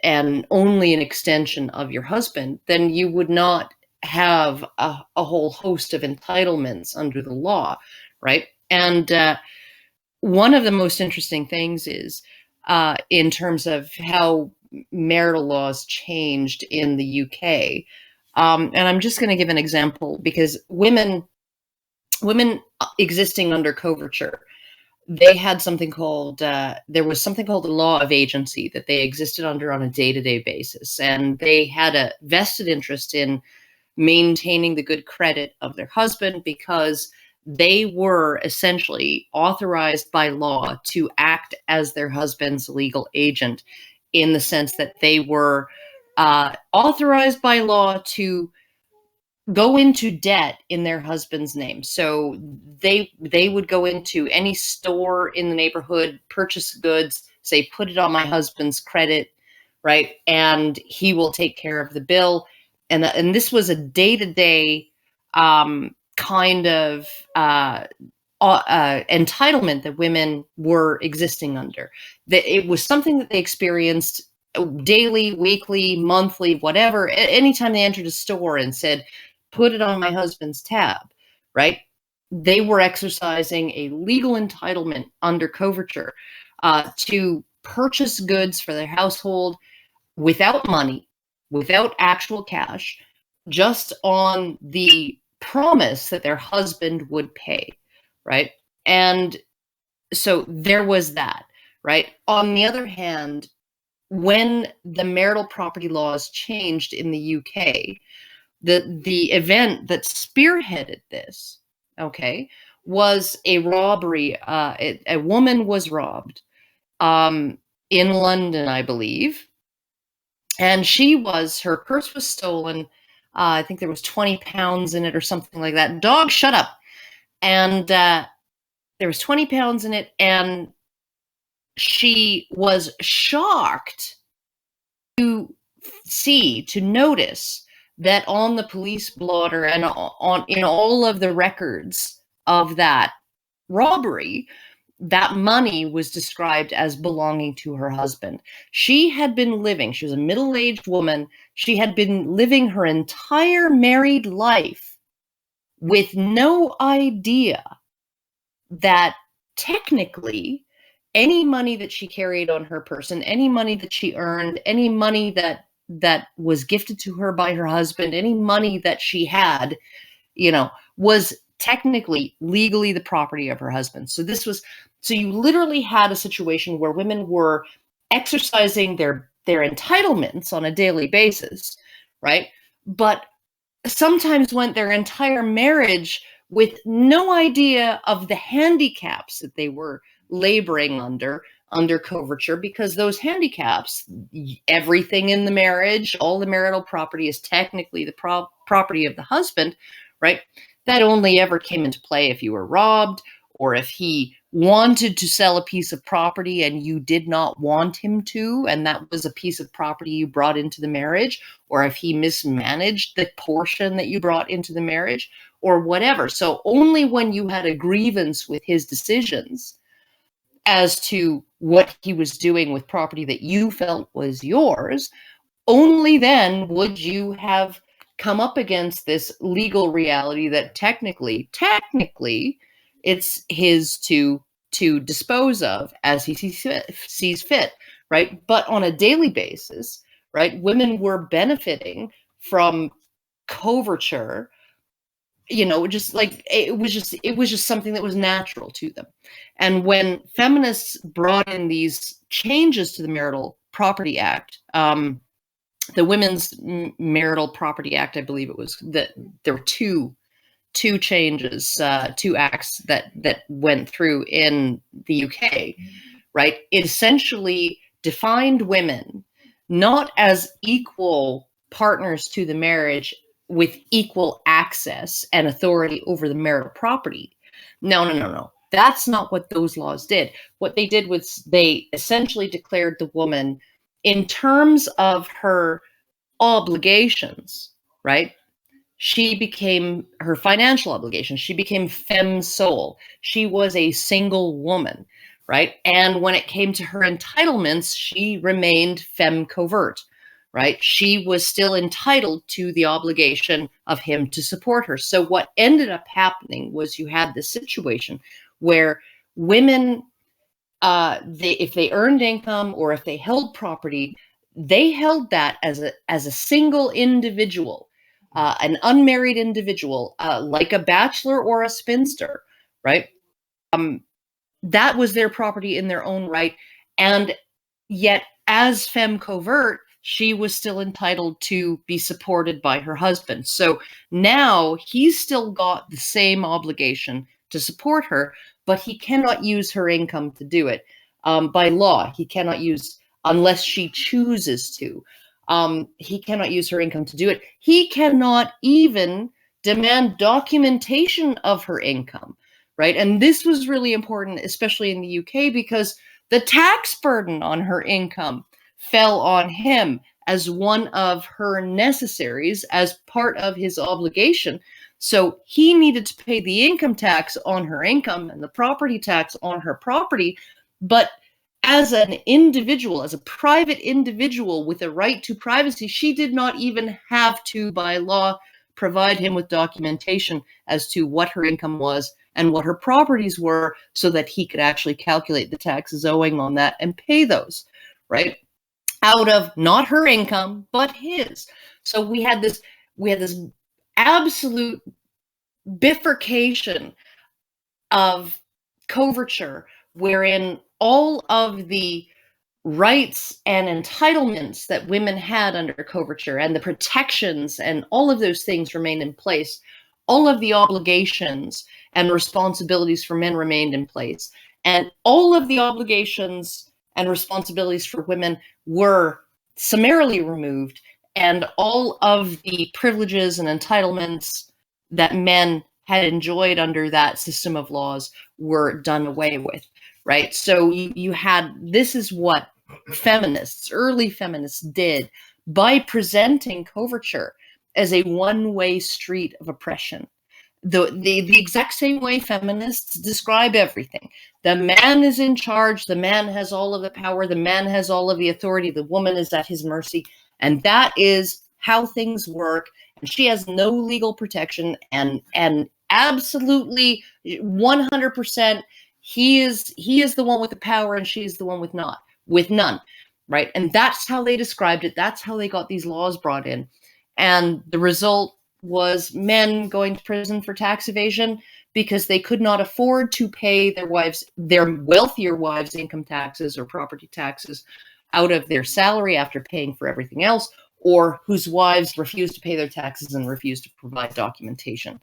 only an extension of your husband, then you would not have a whole host of entitlements under the law, right? And one of the most interesting things is in terms of how marital laws changed in the UK. And I'm just going to give an example, because women existing under coverture, they had something called, there was something called the law of agency that they existed under on a day-to-day basis. And they had a vested interest in maintaining the good credit of their husband, because they were essentially authorized by law to act as their husband's legal agent, in the sense that they were authorized by law to go into debt in their husband's name. So they would go into any store in the neighborhood, purchase goods, say, put it on my husband's credit, right? And he will take care of the bill. And this was a day-to-day kind of entitlement that women were existing under. That it was something that they experienced daily, weekly, monthly, whatever. Anytime they entered a store and said, put it on my husband's tab, right? They were exercising a legal entitlement under coverture to purchase goods for their household without money, without actual cash, just on the promise that their husband would pay, right? And so there was that, right? On the other hand, when the marital property laws changed in the UK, the event that spearheaded this, okay, was a robbery. A woman was robbed in London, I believe, and her purse was stolen. I think there was 20 pounds in it or something like that. Dog, shut up. And there was 20 pounds in it, and she was shocked to notice that on the police blotter and on in all of the records of that robbery, that money was described as belonging to her husband. She was a middle-aged woman. She had been living her entire married life with no idea that technically any money that she carried on her person, any money that she earned, any money that was gifted to her by her husband, any money that she had, was technically legally the property of her husband. So you literally had a situation where women were exercising their entitlements on a daily basis, right? But sometimes went their entire marriage with no idea of the handicaps that they were laboring under coverture, because those handicaps, everything in the marriage, all the marital property is technically the property of the husband, right? That only ever came into play if you were robbed, or if he wanted to sell a piece of property and you did not want him to, and that was a piece of property you brought into the marriage, or if he mismanaged the portion that you brought into the marriage, or whatever. So only when you had a grievance with his decisions as to what he was doing with property that you felt was yours, only then would you have come up against this legal reality that technically it's his to dispose of as he sees fit, right? But on a daily basis, right, women were benefiting from coverture. Just like it was just something that was natural to them. And when feminists brought in these changes to the Marital Property Act, the Women's Marital Property Act, I believe it was, that there were two changes, two acts that went through in the UK, right? It essentially defined women not as equal partners to the marriage with equal access and authority over the marital property. No. That's not what those laws did. What they did was they essentially declared the woman, in terms of her obligations, right? She became her financial obligation. She became femme sole. She was a single woman, right? And when it came to her entitlements, she remained femme covert, right? She was still entitled to the obligation of him to support her. So what ended up happening was you had this situation where women, if they earned income or if they held property, they held that as a single individual, an unmarried individual, like a bachelor or a spinster, right? That was their property in their own right. And yet, as femme covert, she was still entitled to be supported by her husband. So now he's still got the same obligation to support her, but he cannot use her income to do it. By law, he cannot use, unless she chooses to. He cannot use her income to do it. He cannot even demand documentation of her income, right? And this was really important, especially in the UK, because the tax burden on her income fell on him as one of her necessaries as part of his obligation. So he needed to pay the income tax on her income and the property tax on her property. But as an individual, as a private individual with a right to privacy, she did not even have to, by law, provide him with documentation as to what her income was and what her properties were, so that he could actually calculate the taxes owing on that and pay those, right? Out of not her income, but his. So we had this absolute bifurcation of coverture, wherein all of the rights and entitlements that women had under coverture and the protections and all of those things remained in place. All of the obligations and responsibilities for men remained in place. And all of the obligations and responsibilities for women were summarily removed, and all of the privileges and entitlements that men had enjoyed under that system of laws were done away with, right? So you had, this is what feminists, early feminists, did by presenting coverture as a one-way street of oppression. The exact same way feminists describe everything. The man is in charge, the man has all of the power, the man has all of the authority, the woman is at his mercy, and that is how things work, and she has no legal protection, and absolutely 100% he is the one with the power and she is the one with none, right? And that's how they described it. That's how they got these laws brought in. And the result was men going to prison for tax evasion because they could not afford to pay their wealthier wives' income taxes or property taxes out of their salary after paying for everything else, or whose wives refused to pay their taxes and refused to provide documentation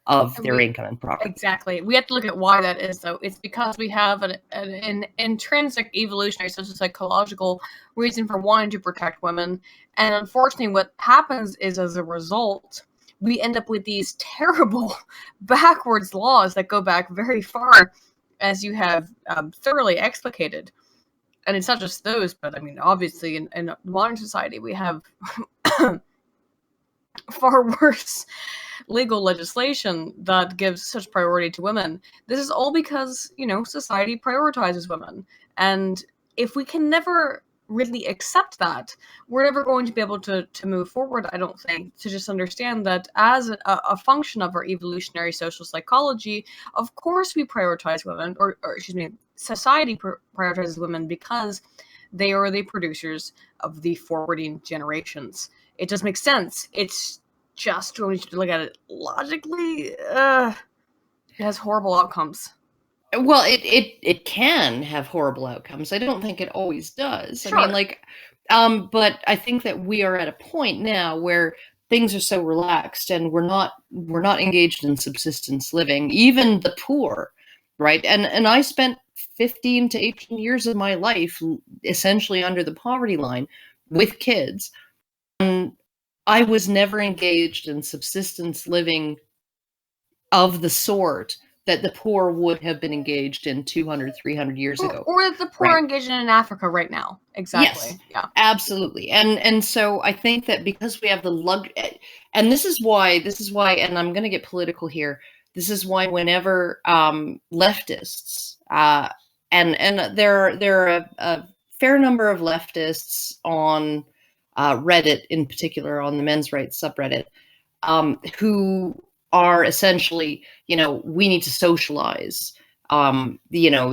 of their income and property. Exactly. We have to look at why that is, though. It's because we have an intrinsic evolutionary socio-psychological reason for wanting to protect women. And unfortunately, what happens is, as a result, we end up with these terrible backwards laws that go back very far, as you have thoroughly explicated. And it's not just those, but I mean, obviously, in modern society, we have far worse legal legislation that gives such priority to women. This is all because, society prioritizes women. And if we can never really accept that, we're never going to be able to move forward, I don't think, to just understand that as a function of our evolutionary social psychology, of course we prioritize women, or excuse me, society prioritizes women because they are the producers of the forwarding generations. It just makes sense. It's just, when you look at it logically, it has horrible outcomes. Well, it can have horrible outcomes. I don't think it always does. Sure. I mean, but I think that we are at a point now where things are so relaxed, and we're not engaged in subsistence living, even the poor, right? And I spent 15 to 18 years of my life essentially under the poverty line with kids. And I was never engaged in subsistence living of the sort that the poor would have been engaged in 200, 300 years ago. Or the poor are engaged in Africa right now. Exactly. Yes, yeah, absolutely. And so I think that because we have the and this is why, and I'm going to get political here, this is why whenever leftists, and there are a fair number of leftists on Reddit, in particular on the men's rights subreddit, who are essentially, we need to socialize. We need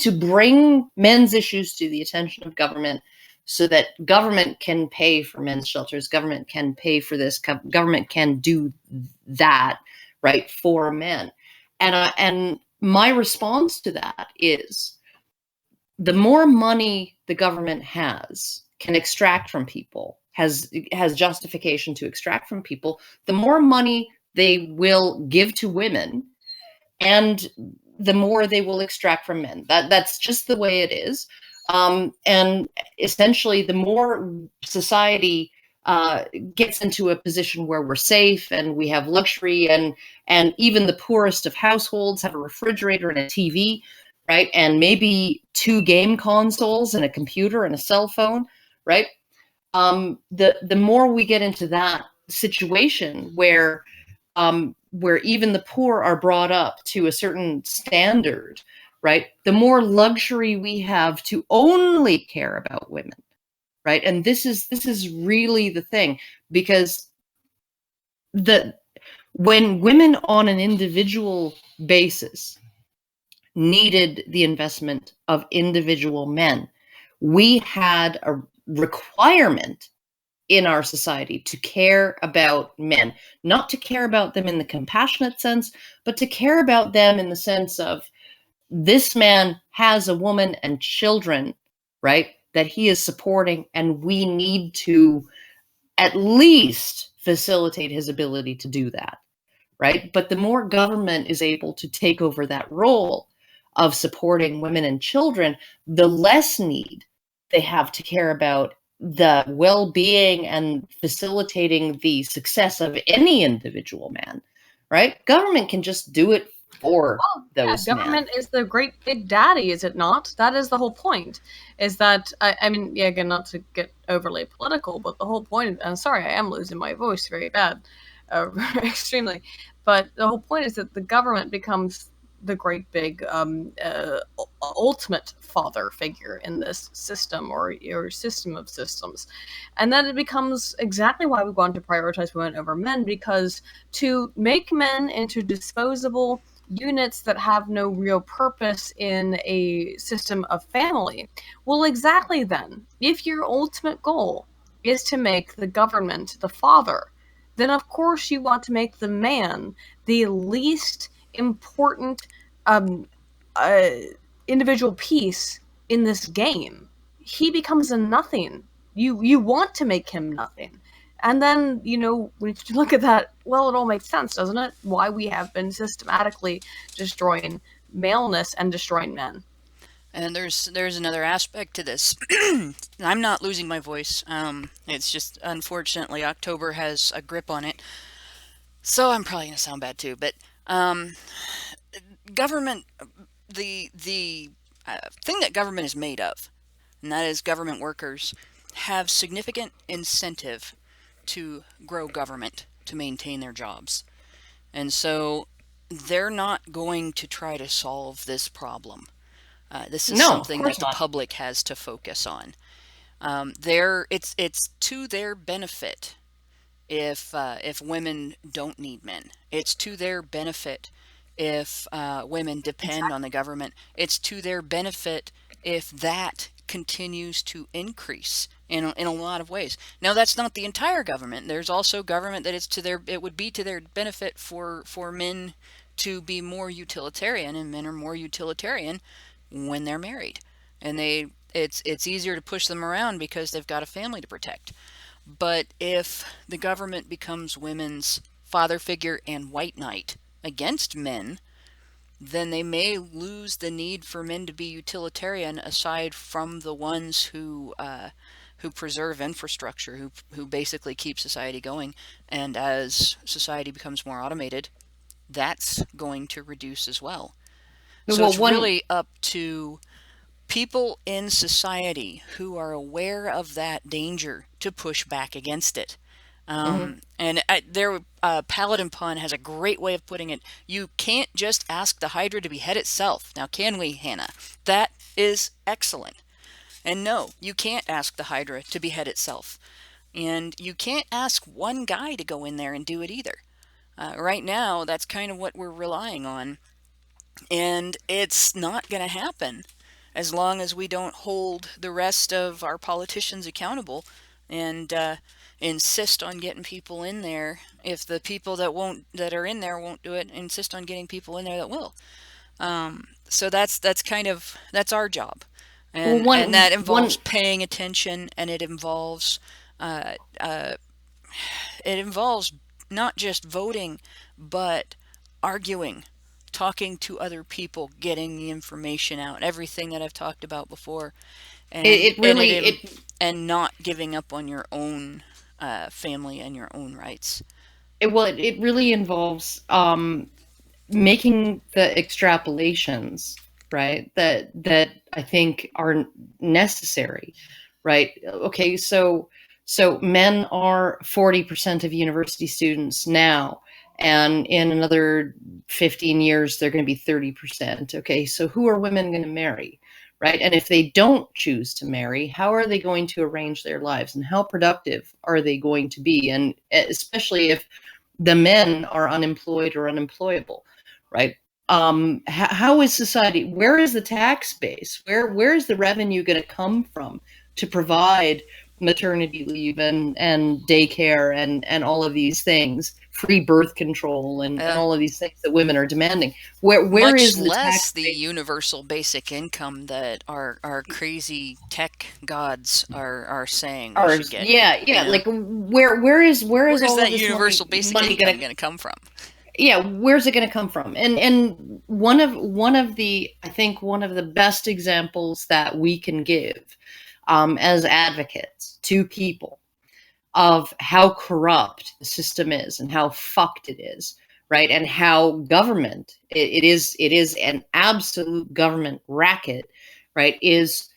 to bring men's issues to the attention of government, so that government can pay for men's shelters, government can pay for this, government can do that, right, for men. And my response to that is, the more money the government can extract from people, has justification to extract from people, the more money they will give to women, and the more they will extract from men. That's just the way it is. And essentially, the more society gets into a position where we're safe and we have luxury, and even the poorest of households have a refrigerator and a TV, right? And maybe 2 game consoles and a computer and a cell phone, right? The more we get into that situation where even the poor are brought up to a certain standard, right, the more luxury we have to only care about women, right? And this is really the thing, because when women on an individual basis needed the investment of individual men, we had a requirement in our society to care about men, not to care about them in the compassionate sense, but to care about them in the sense of, this man has a woman and children, right, that he is supporting, and we need to at least facilitate his ability to do that, right? But the more government is able to take over that role of supporting women and children, the less need they have to care about the well-being and facilitating the success of any individual man, right? Government can just do it for those government men. is the great big daddy, is it not? That is the whole point. Is that I mean, yeah, again, not to get overly political, but the whole point. And sorry, I am losing my voice very bad, extremely. But the whole point is that the government becomes the great big ultimate father figure in this system or system of systems. And then it becomes exactly why we want to prioritize women over men, because to make men into disposable units that have no real purpose in a system of family, well, exactly then, if your ultimate goal is to make the government the father, then of course you want to make the man the least important individual piece in this game. He becomes a nothing. You want to make him nothing. And then, you know, when you look at that, well, it all makes sense, doesn't it? Why we have been systematically destroying maleness and destroying men. And there's another aspect to this. I'm not losing my voice. It's just, unfortunately, October has a grip on it. So I'm probably going to sound bad too. But government, the thing that government is made of, and that is government workers, have significant incentive to grow government to maintain their jobs. And so they're not going to try to solve this problem. This is something that the public has to focus on. It's to their benefit if women don't need men. It's to their benefit if women depend on the government. It's to their benefit if that continues to increase in a lot of ways. Now, that's not the entire government. There's also government that it would be to their benefit for men to be more utilitarian, and men are more utilitarian when they're married, and it's easier to push them around because they've got a family to protect. But if the government becomes women's father figure and white knight against men, then they may lose the need for men to be utilitarian, aside from the ones who preserve infrastructure, who basically keep society going. And as society becomes more automated, that's going to reduce as well. So it's really up to people in society who are aware of that danger to push back against it. And Paladin Pun has a great way of putting it. You can't just ask the Hydra to behead itself. Now, can we, Hannah? That is excellent. And no, you can't ask the Hydra to behead itself. And you can't ask one guy to go in there and do it either. Right now, that's kind of what we're relying on. And it's not going to happen as long as we don't hold the rest of our politicians accountable and insist on getting people in there. If the people that are in there won't do it, insist on getting people in there that will. So that's our job, and that involves paying attention, and it involves not just voting, but arguing, talking to other people, getting the information out, everything that I've talked about before, and not giving up on your own family and your own rights. It really involves making the extrapolations, right, that I think are necessary, right? Okay, so men are 40% of university students now, and in another 15 years, they're going to be 30%. Okay, so who are women going to marry, right? And if they don't choose to marry, how are they going to arrange their lives, and how productive are they going to be? And especially if the men are unemployed or unemployable, right? How is society? Where is the tax base? Where is the revenue going to come from to provide maternity leave and daycare and all of these things, free birth control and all of these things that women are demanding? Where is the tax the universal basic income that our crazy tech gods are saying we should get? Yeah. Like where is all that of this universal basic income going to come from? Yeah, where's it going to come from? And one of the best examples that we can give as advocates to people of how corrupt the system is and how fucked it is, right? And how government, it is an absolute government racket, right? Is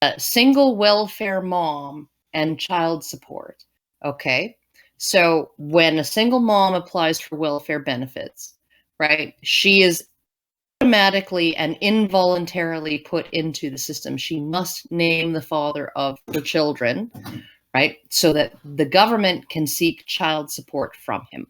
a single welfare mom and child support. Okay. So when a single mom applies for welfare benefits, right, she is automatically and involuntarily put into the system. She must name the father of her children, right, so that the government can seek child support from him.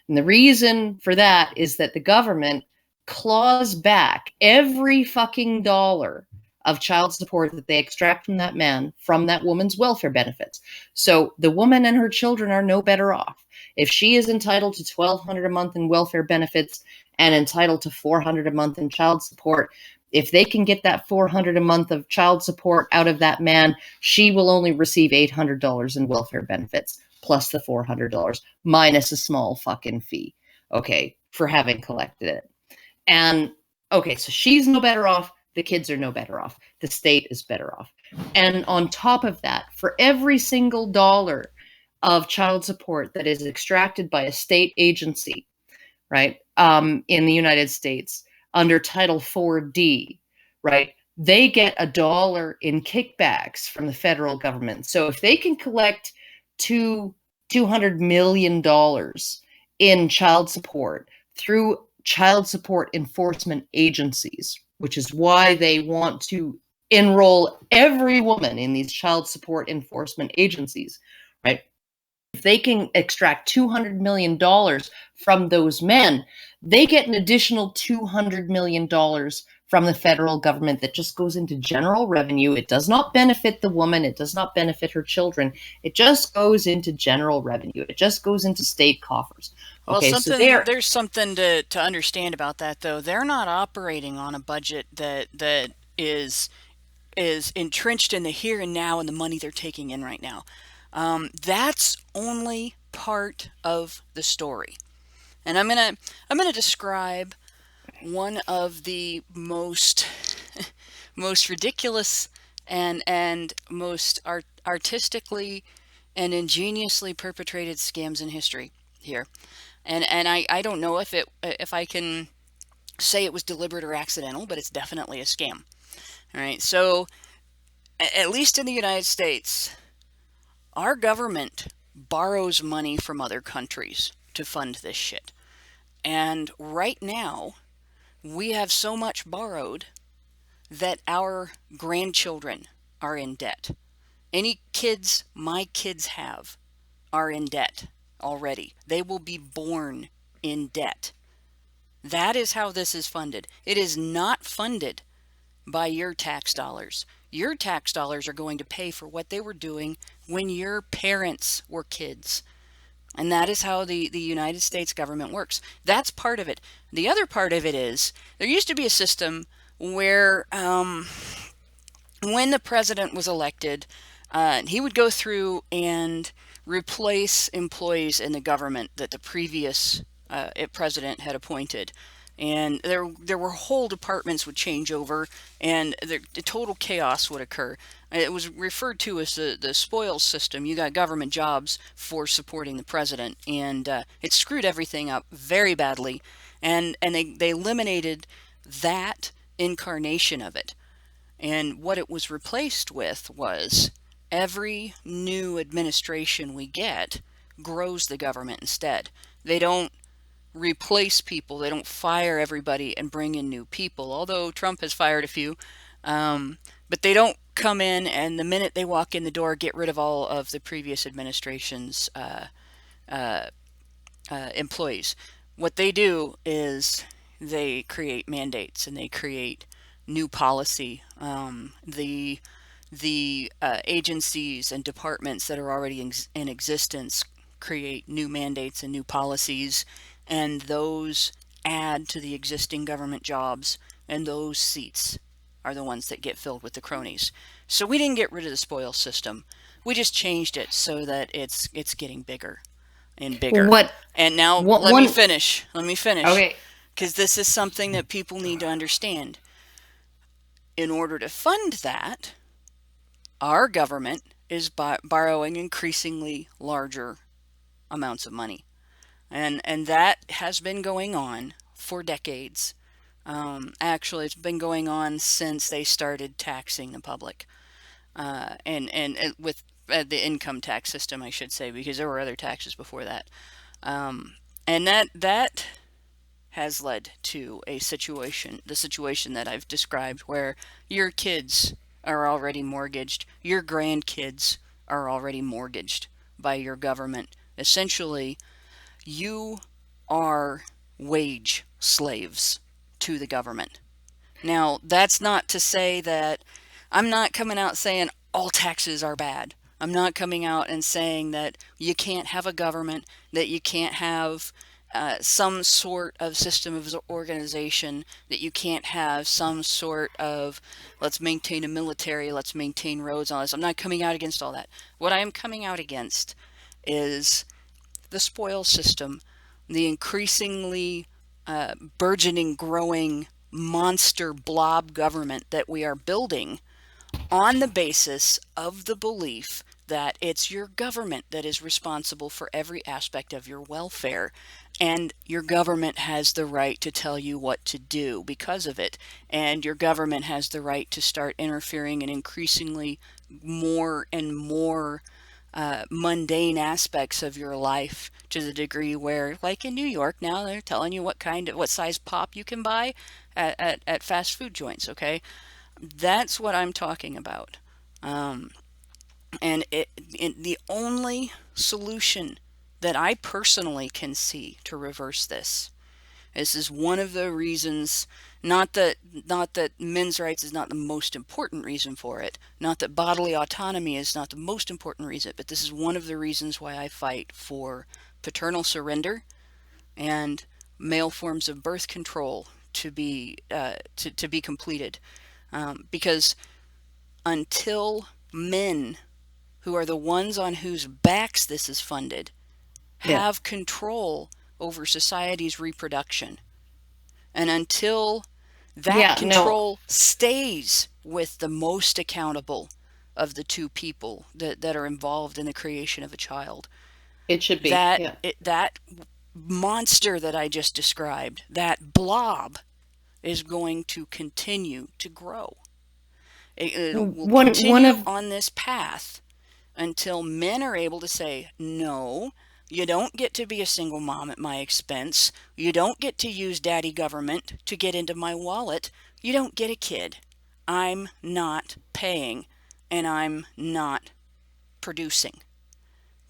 And the reason for that is that the government claws back every fucking dollar of child support that they extract from that man, from that woman's welfare benefits. So the woman and her children are no better off. If she is entitled to $1,200 a month in welfare benefits and entitled to $400 a month in child support, if they can get that $400 a month of child support out of that man, she will only receive $800 in welfare benefits, plus the $400, minus a small fucking fee, okay, for having collected it. And, okay, so she's no better off. The kids are no better off. The state is better off. And on top of that, for every single dollar of child support that is extracted by a state agency, right, in the United States under Title 4D, right, they get $1 in kickbacks from the federal government. So if they can collect $200 million in child support through child support enforcement agencies, which is why they want to enroll every woman in these child support enforcement agencies, right? If they can extract $200 million from those men, they get an additional $200 million from the federal government that just goes into general revenue. It does not benefit the woman. It does not benefit her children. It just goes into general revenue. It just goes into state coffers. Okay, well, so there's something to understand about that, though. They're not operating on a budget that is entrenched in the here and now and the money they're taking in right now. That's only part of the story. And I'm gonna describe one of the most ridiculous and most artistically and ingeniously perpetrated scams in history here. And I don't know if I can say it was deliberate or accidental, but it's definitely a scam. All right. So at least in the United States, our government borrows money from other countries to fund this shit. And right now, we have so much borrowed that our grandchildren are in debt. Any kids my kids have are in debt already. They will be born in debt. That is how this is funded. It is not funded by your tax dollars. Your tax dollars are going to pay for what they were doing when your parents were kids. And that is how the United States government works. That's part of it. The other part of it is there used to be a system where when the president was elected, he would go through and replace employees in the government that the previous president had appointed. And there were whole departments would change over, and the total chaos would occur. It was referred to as the spoils system. You got government jobs for supporting the president, and it screwed everything up very badly. And they eliminated that incarnation of it. And what it was replaced with was every new administration we get grows the government instead. They don't replace people. They don't fire everybody and bring in new people, although Trump has fired a few. But they don't come in and the minute they walk in the door get rid of all of the previous administration's employees. What they do is they create mandates and they create new policy. The agencies and departments that are already in existence create new mandates and new policies, and those add to the existing government jobs, and those seats are the ones that get filled with the cronies. So we didn't get rid of the spoils system. We just changed it so that it's getting bigger and bigger. And now let me finish. Okay. Because this is something that people need to understand. In order to fund that, our government is borrowing increasingly larger amounts of money. And that has been going on for decades. Actually, it's been going on since they started taxing the public, and with the income tax system, I should say, because there were other taxes before that. And that has led to the situation that I've described, where your kids are already mortgaged, your grandkids are already mortgaged by your government. Essentially, you are wage slaves to the government. Now, that's not to say that I'm not coming out saying all taxes are bad. I'm not coming out and saying that you can't have a government, that you can't have some sort of system of organization, that you can't have some sort of let's maintain a military, let's maintain roads, all this. I'm not coming out against all that. What I am coming out against is the spoil system, the increasingly burgeoning, growing monster blob government that we are building on the basis of the belief that it's your government that is responsible for every aspect of your welfare, and your government has the right to tell you what to do because of it, and your government has the right to start interfering in increasingly more and more mundane aspects of your life, to the degree where, like in New York now, they're telling you what size pop you can buy at fast food joints. Okay, that's what I'm talking about. And the only solution that I personally can see to reverse this, this is one of the reasons, not that men's rights is not the most important reason for it, not that bodily autonomy is not the most important reason, but this is one of the reasons why I fight for paternal surrender and male forms of birth control to be completed, because until men, who are the ones on whose backs this is funded, have control over society's reproduction, and until that control stays with the most accountable of the two people that are involved in the creation of a child, it should be that monster that I just described, that blob, is going to continue to grow. It will continue on this path until men are able to say, no, you don't get to be a single mom at my expense. You don't get to use daddy government to get into my wallet. You don't get a kid. I'm not paying, and I'm not producing.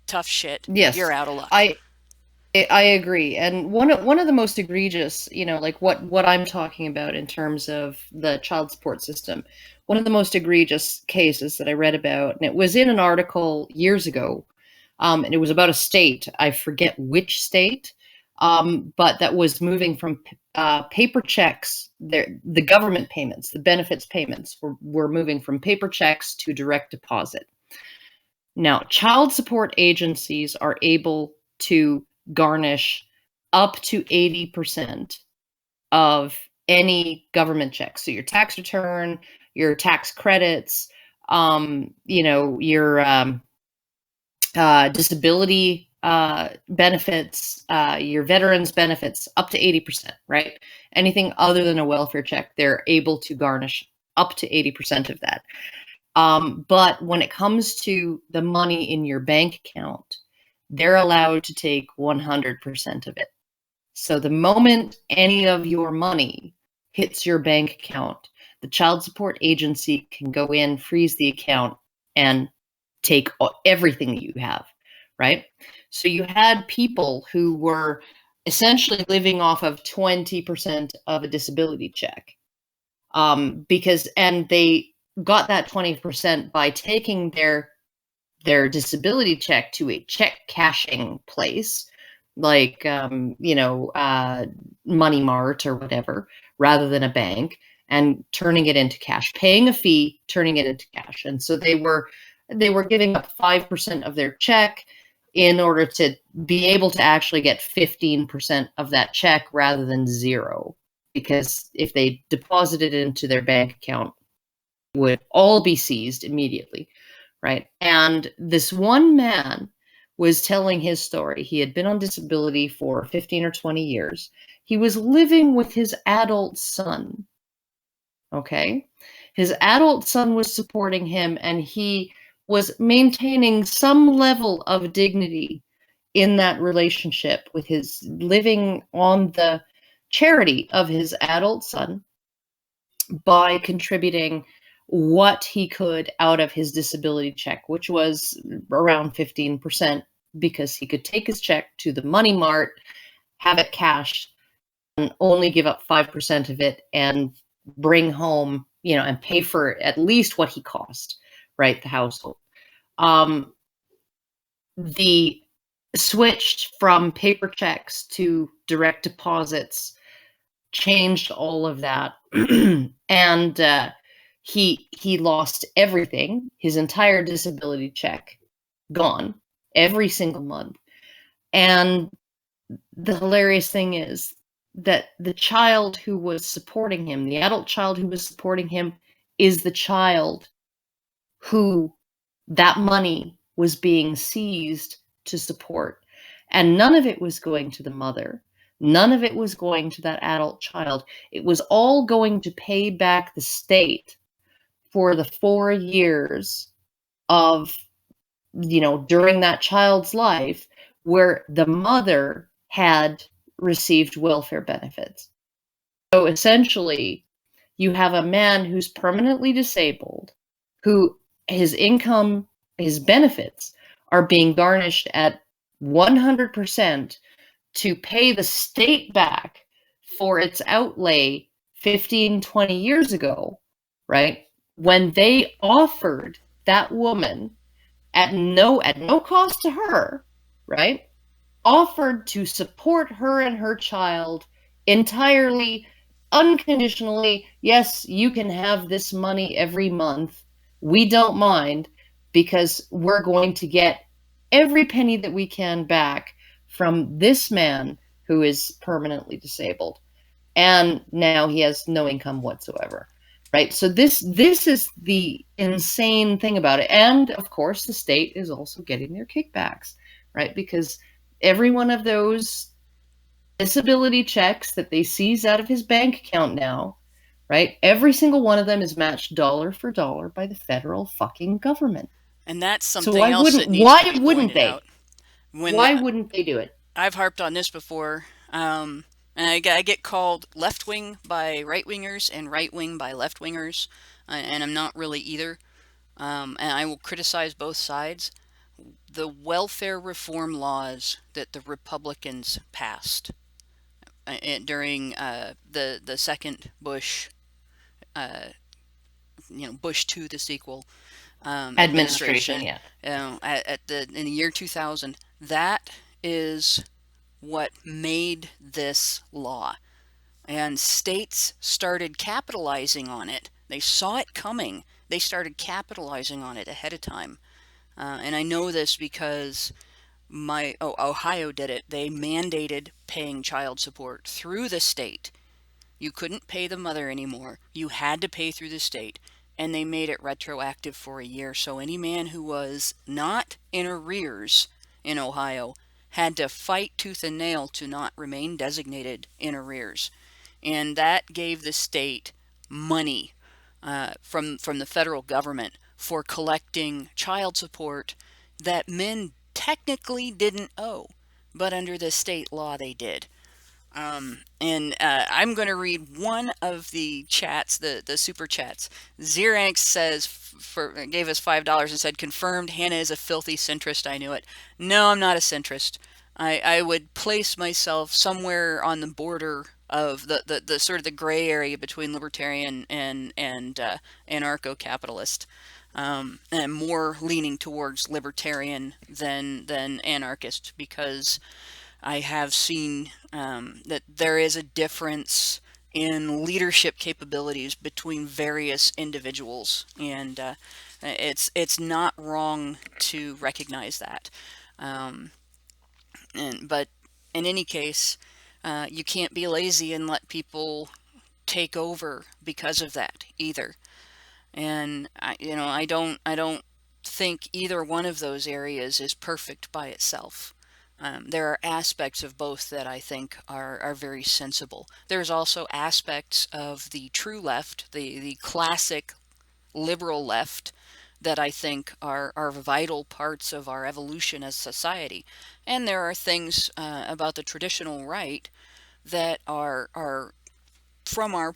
Tough shit. Yes. You're out of luck. I agree. And one of the most egregious, like what I'm talking about in terms of the child support system, one of the most egregious cases that I read about, and it was in an article years ago, and it was about a state, I forget which state, but that was moving from paper checks, the government payments, the benefits payments were moving from paper checks to direct deposit. Now, child support agencies are able to garnish up to 80% of any government check. So your tax return, your tax credits, your disability benefits, your veterans benefits, up to 80%, right? Anything other than a welfare check, they're able to garnish up to 80% of that. But when it comes to the money in your bank account, they're allowed to take 100% of it. So the moment any of your money hits your bank account, the child support agency can go in, freeze the account, and take everything that you have, right? So you had people who were essentially living off of 20% of a disability check, and they got that 20% by taking their disability check to a check cashing place, like Money Mart or whatever, rather than a bank, and turning it into cash, paying a fee, turning it into cash. And so they were giving up 5% of their check in order to be able to actually get 15% of that check rather than zero, because if they deposited it into their bank account, would all be seized immediately. right? And this one man was telling his story. He had been on disability for 15 or 20 years. He was living with his adult son. Okay. His adult son was supporting him, and he was maintaining some level of dignity in that relationship with his living on the charity of his adult son by contributing what he could out of his disability check, which was around 15%, because he could take his check to the money mart, have it cashed, and only give up 5% of it and bring home, and pay for at least what he cost, right? The household. The switched from paper checks to direct deposits changed all of that. And he lost everything, his entire disability check gone every single month. And the hilarious thing is that the child who was supporting him, the adult child who was supporting him, is the child who that money was being seized to support. And none of it was going to the mother. None of it was going to that adult child. It was all going to pay back the state for the 4 years of, during that child's life where the mother had received welfare benefits. So essentially, you have a man who's permanently disabled, who his income, his benefits are being garnished at 100% to pay the state back for its outlay 15, 20 years ago, right? When they offered that woman at no cost to her, right? Offered to support her and her child entirely, unconditionally. Yes, you can have this money every month. We don't mind, because we're going to get every penny that we can back from this man who is permanently disabled. And now he has no income whatsoever. Right? So this is the insane thing about it. And of course, the state is also getting their kickbacks, right? Because every one of those disability checks that they seize out of his bank account now, right? Every single one of them is matched dollar for dollar by the federal fucking government. And that's So something why else wouldn't that needs to be wouldn't pointed they? out. Why wouldn't they do it? I've harped on this before, and I get called left-wing by right-wingers and right-wing by left-wingers, and I'm not really either, and I will criticize both sides. The welfare reform laws that the Republicans passed during the second Bush, Bush 2, the sequel, administration, Yeah. In the year 2000, that is what made this law. And states started capitalizing on it. They saw it coming. They started capitalizing on it ahead of time. And I know this because Ohio did it. They mandated paying child support through the state. You couldn't pay the mother anymore. You had to pay through the state. And they made it retroactive for a year. So any man who was not in arrears in Ohio had to fight tooth and nail to not remain designated in arrears. And that gave the state money from the federal government for collecting child support that men technically didn't owe, but under the state law they did. And I'm going to read one of the chats, the super chats. Xeranx says, gave us $5 and said, confirmed, Hannah is a filthy centrist. I knew it. No, I'm not a centrist. I would place myself somewhere on the border of the sort of the gray area between libertarian and anarcho-capitalist. And more leaning towards libertarian than anarchist, because I have seen that there is a difference in leadership capabilities between various individuals, and it's not wrong to recognize that. But in any case, you can't be lazy and let people take over because of that either. And I don't think either one of those areas is perfect by itself. There are aspects of both that I think are very sensible. There's also aspects of the true left, the classic liberal left, that I think are vital parts of our evolution as society. And there are things about the traditional right that are from our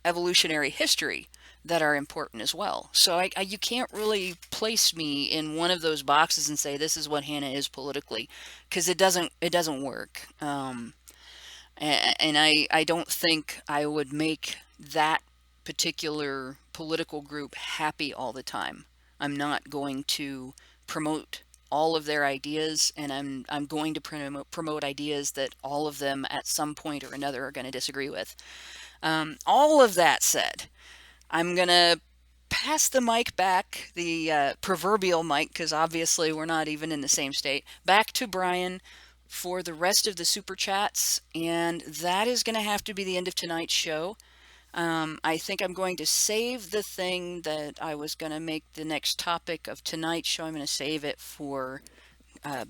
evolutionary history that are important as well. So you can't really place me in one of those boxes and say this is what Hannah is politically, because it doesn't work. And I don't think I would make that particular political group happy all the time. I'm not going to promote all of their ideas, and I'm going to promote ideas that all of them at some point or another are going to disagree with. All of that said, I'm going to pass the mic back, the proverbial mic, because obviously we're not even in the same state, back to Brian for the rest of the super chats, and that is going to have to be the end of tonight's show. I think I'm going to save the thing that I was going to make the next topic of tonight's show. I'm going to save it for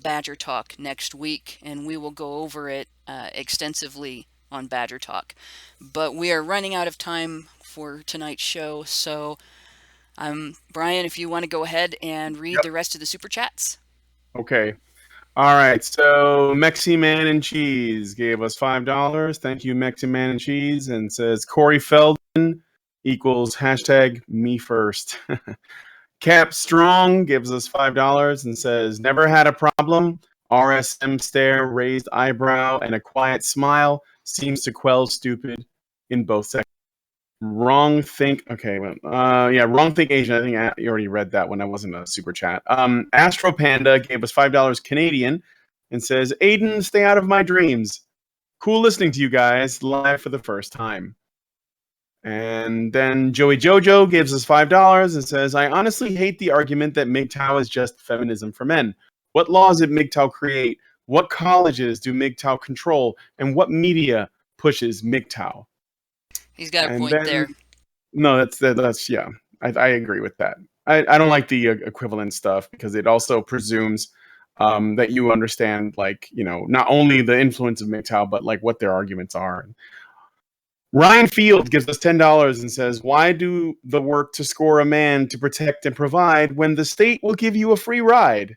Badger Talk next week, and we will go over it extensively on Badger Talk. But we are running out of time for tonight's show, so Brian, if you want to go ahead and read the rest of the super chats. Okay. All right. So Mexi Man and Cheese gave us $5. Thank you, Mexi Man and Cheese, and says Corey Feldman equals hashtag me first. Cap Strong gives us $5 and says never had a problem. RSM stare, raised eyebrow, and a quiet smile seems to quell stupid in both sections. Wrong think. Okay, wrong think Asian. I think you already read that one. That wasn't a super chat. Astro Panda gave us $5 Canadian and says, Aiden, stay out of my dreams. Cool listening to you guys live for the first time. And then Joey Jojo gives us $5 and says, I honestly hate the argument that MGTOW is just feminism for men. What laws did MGTOW create? What colleges do MGTOW control? And what media pushes MGTOW? He's got a point there. No, that's yeah. I agree with that. I don't like the equivalent stuff because it also presumes that you understand, like, not only the influence of MGTOW, but like what their arguments are. Ryan Field gives us $10 and says, why do the work to score a man to protect and provide when the state will give you a free ride?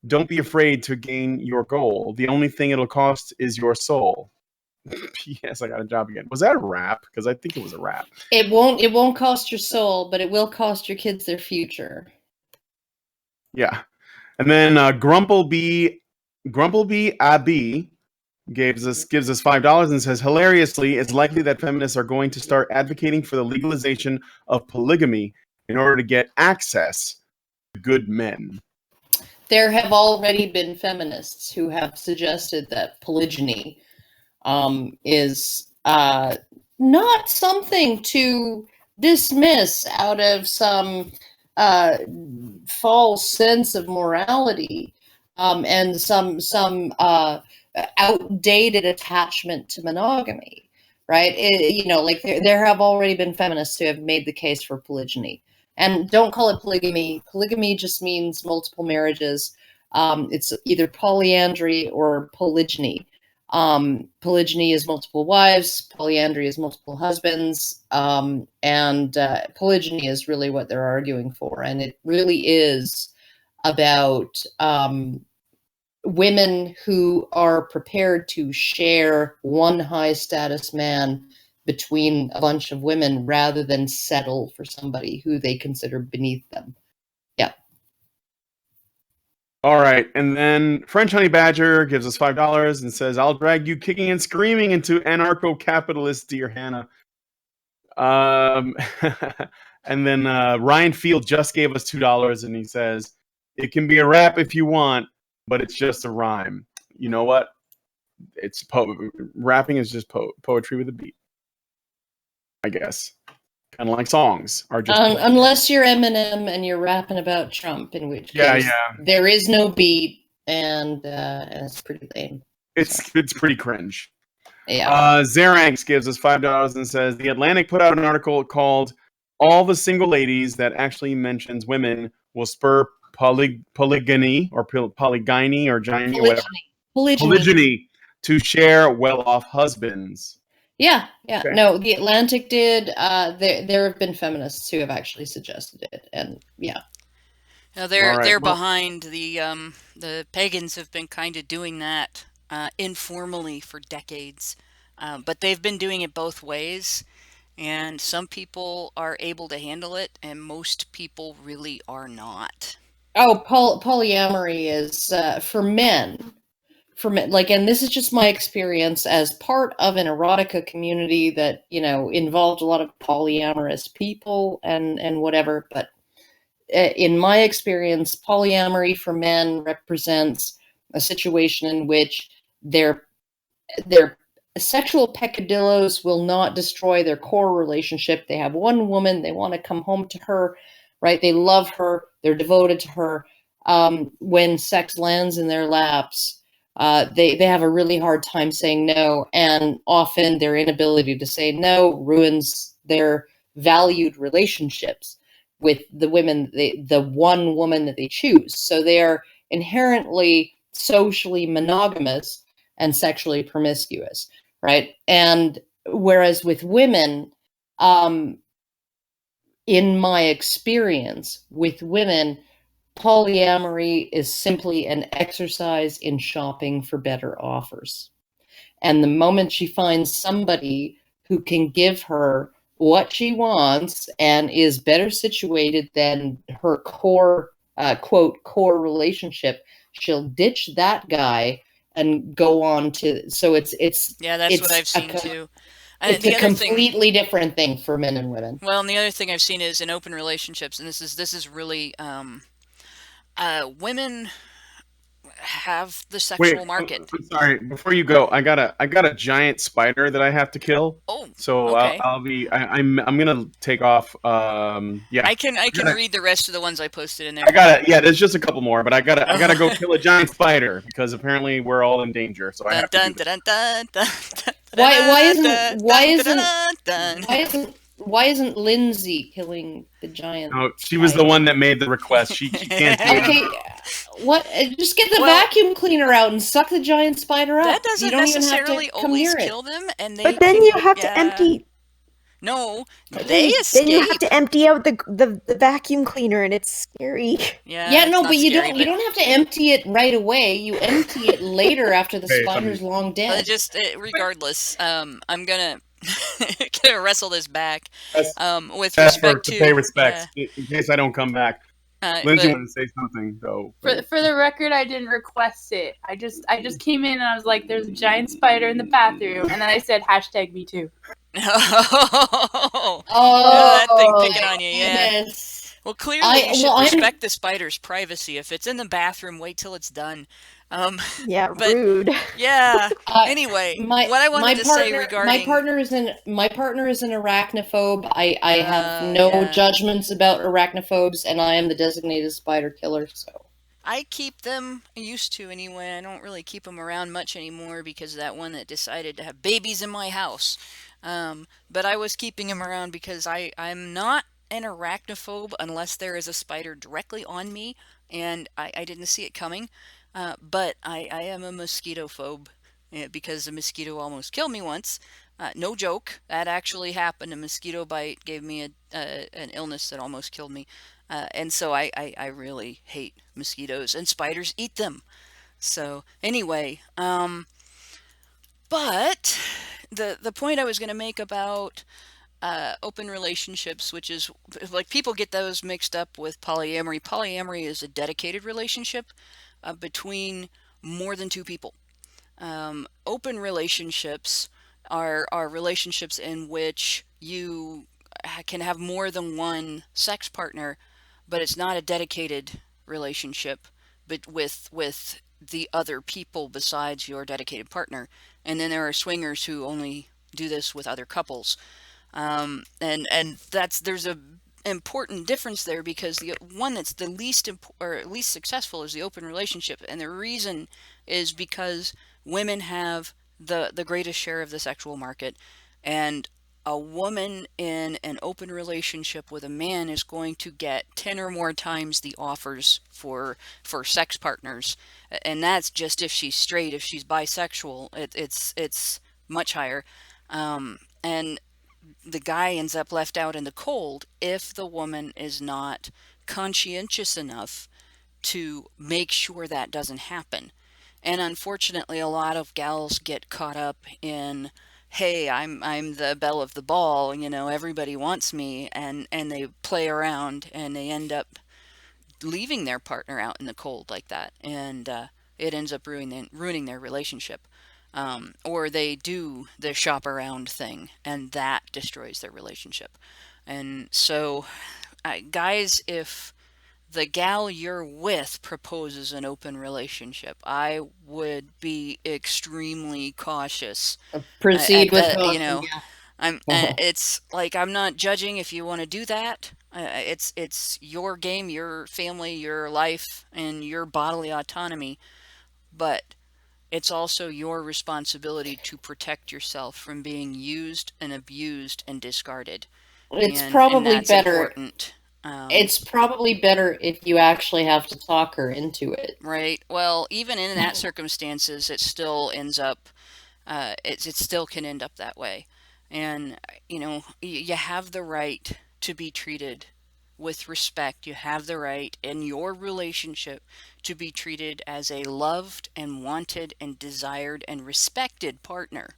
Don't be afraid to gain your goal. The only thing it'll cost is your soul. P.S. I got a job again. Was that a rap? Because I think it was a rap. It won't cost your soul, but it will cost your kids their future. Yeah. And then Grumplebee Abi gives us $5 and says, hilariously, it's likely that feminists are going to start advocating for the legalization of polygamy in order to get access to good men. There have already been feminists who have suggested that polygyny is not something to dismiss out of some false sense of morality and some outdated attachment to monogamy, right? There have already been feminists who have made the case for polygyny. And don't call it polygamy. Polygamy just means multiple marriages. It's either polyandry or polygyny. Polygyny is multiple wives, polyandry is multiple husbands, and polygyny is really what they're arguing for. And it really is about women who are prepared to share one high status man between a bunch of women rather than settle for somebody who they consider beneath them. Yeah. All right. And then French Honey Badger gives us $5 and says, I'll drag you kicking and screaming into anarcho-capitalist, dear Hannah. And then Ryan Field just gave us $2 and he says, it can be a rap if you want, but it's just a rhyme. You know what? It's rapping is just poetry with a beat, I guess. Kind of like songs are just unless you're Eminem and you're rapping about Trump, in which case there is no beat and it's pretty lame. It's pretty cringe. Yeah. Zeranx gives us $5 and says The Atlantic put out an article called "All the Single Ladies That Actually Mentions Women Will Spur polygyny or polygyny or gyny or whatever. Polygyny. Polygyny to share well-off husbands. Yeah. Okay. No, the Atlantic did. There have been feminists who have actually suggested it, and yeah. Now they're behind the pagans have been kind of doing that informally for decades, but they've been doing it both ways, and some people are able to handle it, and most people really are not. Oh, polyamory is for men. Like, and this is just my experience as part of an erotica community that, involved a lot of polyamorous people and whatever. But in my experience, polyamory for men represents a situation in which their sexual peccadillos will not destroy their core relationship. They have one woman, they want to come home to her, right? They love her, they're devoted to her. When sex lands in their laps, they have a really hard time saying no, and often their inability to say no ruins their valued relationships with the women, the one woman that they choose. So they are inherently socially monogamous and sexually promiscuous, right? And whereas with women, in my experience with women, polyamory is simply an exercise in shopping for better offers. And the moment she finds somebody who can give her what she wants and is better situated than her core, quote, core relationship, she'll ditch that guy and go on to. So it's that's what I've seen too. It's a completely different thing for men and women. Well, and the other thing I've seen is in open relationships, and this is really women have the sexual market. I'm sorry. Before you go, I got a giant spider that I have to kill. Oh, so okay. I'm gonna take off. Yeah, I can read the rest of the ones I posted in there. There's just a couple more, but I gotta go kill a giant spider because apparently we're all in danger. So I have to do this. Why isn't Lindsay killing the giant? No, she was the one that made the request. She can't do it. Okay, what? Just get the vacuum cleaner out and suck the giant spider up. That doesn't necessarily always kill them, and but then you have to empty. No, they escape. Then you have to empty out the vacuum cleaner, and it's scary. Yeah, no, but you don't have to empty it right away. You empty it later after the spider's long dead. Regardless, I'm gonna wrestle this back. With respect to pay respects in case I don't come back. Lindsay wanted to say something though. For the record, I didn't request it. I just came in and I was like, "There's a giant spider in the bathroom," and then I said #me too. That thing picking on you, yeah. Yes. Well, clearly you should respect the spider's privacy. If it's in the bathroom, wait till it's done. Rude. Yeah. Anyway, what I wanted to say regarding my partner is an arachnophobe. I have no judgments about arachnophobes, and I am the designated spider killer. So I keep them, used to anyway. I don't really keep them around much anymore because of that one that decided to have babies in my house. But I was keeping him around because I'm not an arachnophobe unless there is a spider directly on me and I didn't see it coming. But I am a mosquito phobe because a mosquito almost killed me once. No joke, that actually happened. A mosquito bite gave me an illness that almost killed me. And so I really hate mosquitoes, and spiders eat them. So anyway, but the point I was going to make about open relationships, which is like people get those mixed up with polyamory. Polyamory is a dedicated relationship between more than two people. Open relationships are relationships in which you can have more than one sex partner, but it's not a dedicated relationship, but with the other people besides your dedicated partner. And then there are swingers who only do this with other couples. And there's a important difference there because the one that's the least successful is the open relationship, and the reason is because women have the greatest share of the sexual market, and a woman in an open relationship with a man is going to get 10 or more times the offers for sex partners, and that's just if she's straight. If she's bisexual, it's much higher. And the guy ends up left out in the cold if the woman is not conscientious enough to make sure that doesn't happen. And unfortunately, a lot of gals get caught up in, hey, I'm the belle of the ball, everybody wants me, and they play around and they end up leaving their partner out in the cold like that, and it ends up ruining their relationship. Or they do the shop around thing, and that destroys their relationship. And so, guys, if the gal you're with proposes an open relationship, I would be extremely cautious. Proceed At with the, caution. it's like, I'm not judging if you want to do that. It's your game, your family, your life, and your bodily autonomy. But it's also your responsibility to protect yourself from being used and abused and discarded. It's And probably that's better. important. It's probably better if you actually have to talk her into it. Right. Well, even in that circumstances, it still ends up, it still can end up that way. And, you have the right to be treated with respect. You have the right in your relationship to be treated as a loved and wanted and desired and respected partner.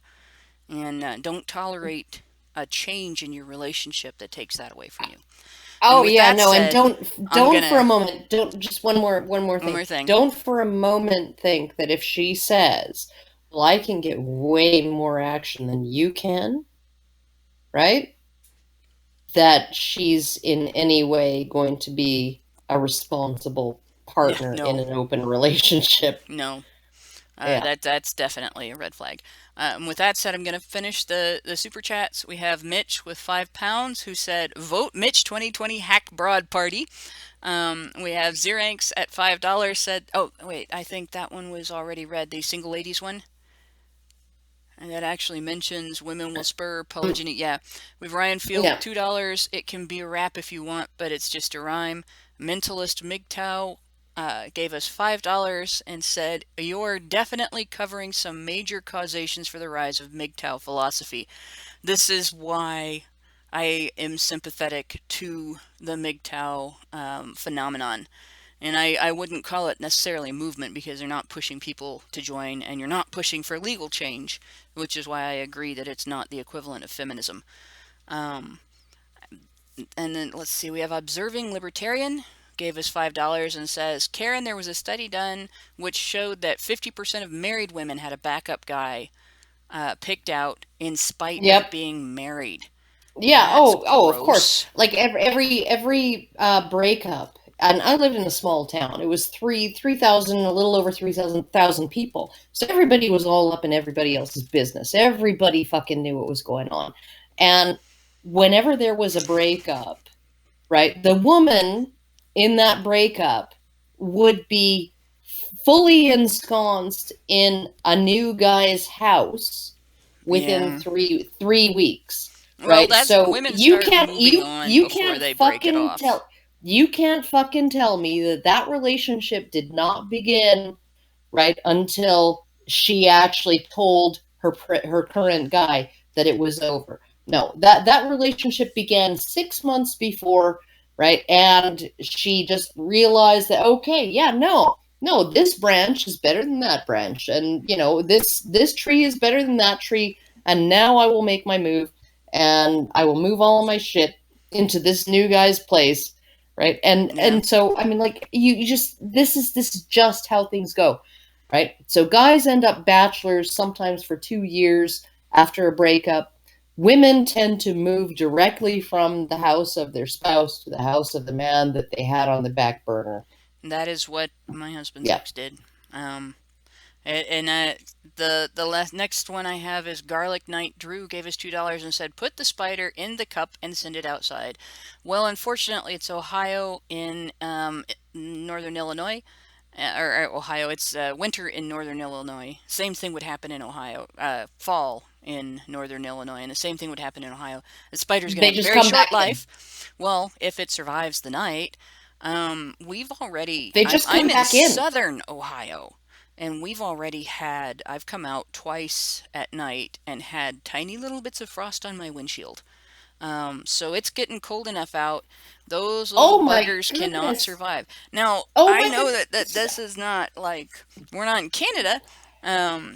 And don't tolerate a change in your relationship that takes that away from you. Oh with yeah, that no, and said, don't for a moment, don't just one more one thing. more thing. Don't for a moment think that if she says, "Well, I can get way more action than you can," right? That she's in any way going to be a responsible partner in No, an open relationship. no. Yeah. That's definitely a red flag. With that said, I'm going to finish the super chats. We have Mitch with £5 who said, "Vote Mitch 2020 Hack Broad Party." We have Ziranx at $5 said, oh, wait, I think that one was already read, the single ladies one. And that actually mentions women will spur polygyny. Yeah. We have Ryan Field Yeah. with $2. "It can be a rap if you want, but it's just a rhyme." Mentalist MGTOW gave us $5 and said, "You're definitely covering some major causations for the rise of MGTOW philosophy. This is why I am sympathetic to the MGTOW phenomenon." And I wouldn't call it necessarily a movement because they're not pushing people to join, and you're not pushing for legal change, which is why I agree that it's not the equivalent of feminism. And then let's see, we have Observing Libertarian gave us $5 and says, "Karen, there was a study done which showed that 50% of married women had a backup guy picked out in spite of being married." Yeah. That's Of course. Like every breakup, and I lived in a small town. It was 3,000, a little over 3,000 people. So everybody was all up in everybody else's business. Everybody fucking knew what was going on. And whenever there was a breakup, right, the woman in that breakup would be fully ensconced in a new guy's house within three weeks. Well, right? that's So women you start can't moving on you before can't they break it fucking off. you can't fucking tell me that that relationship did not begin right until she actually told her current guy that it was over. No, that relationship began 6 months before, right? And she just realized that, okay, yeah, no, this branch is better than that branch, and this tree is better than that tree, and now I will make my move, and I will move all of my shit into this new guy's place, right? And so I mean, like, you just this is just how things go, right? So guys end up bachelors sometimes for 2 years after a breakup. Women tend to move directly from the house of their spouse to the house of the man that they had on the back burner. That is what my husband's ex did. The next one I have is Garlic Knight Drew gave us $2 and said, "Put the spider in the cup and send it outside." Well, unfortunately, it's Ohio in northern Illinois. Or Ohio, it's winter in northern Illinois. Same thing would happen in Ohio. Fall in northern Illinois, and the same thing would happen in Ohio. The spider's going They to have a just very come short back in. life. Well, if it survives the night, we've already. They just come I'm in back in. southern Ohio, and we've already had. I've come out twice at night and had tiny little bits of frost on my windshield. So it's getting cold enough out. Those Oh little my buggers cannot goodness. survive. Now, Oh I my know that goodness. this is not like we're not in Canada,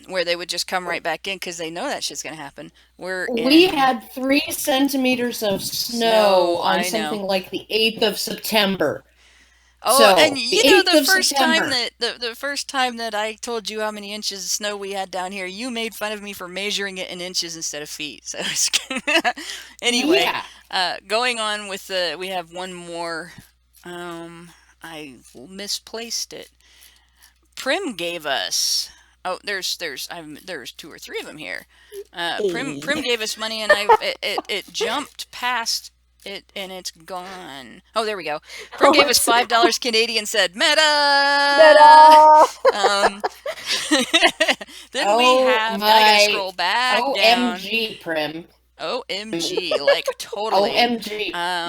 where they would just come right back in because they know that shit's gonna happen. We're We in had 3 centimeters of snow snow. on I something know. like the 8th of September. Oh, and So, the you know 8th of September. the first time that I told you how many inches of snow we had down here, you made fun of me for measuring it in inches instead of feet. So anyway, Yeah. going on with we have one more. I misplaced it. Prim gave us. Oh, there's 2 or 3 of them here. Prim gave us money, and it jumped past it, and it's gone. Oh, there we go. Prim gave us $5 Canadian. Said meta. Then we have. I gotta scroll back down. OMG, Prim. OMG, like totally. OMG.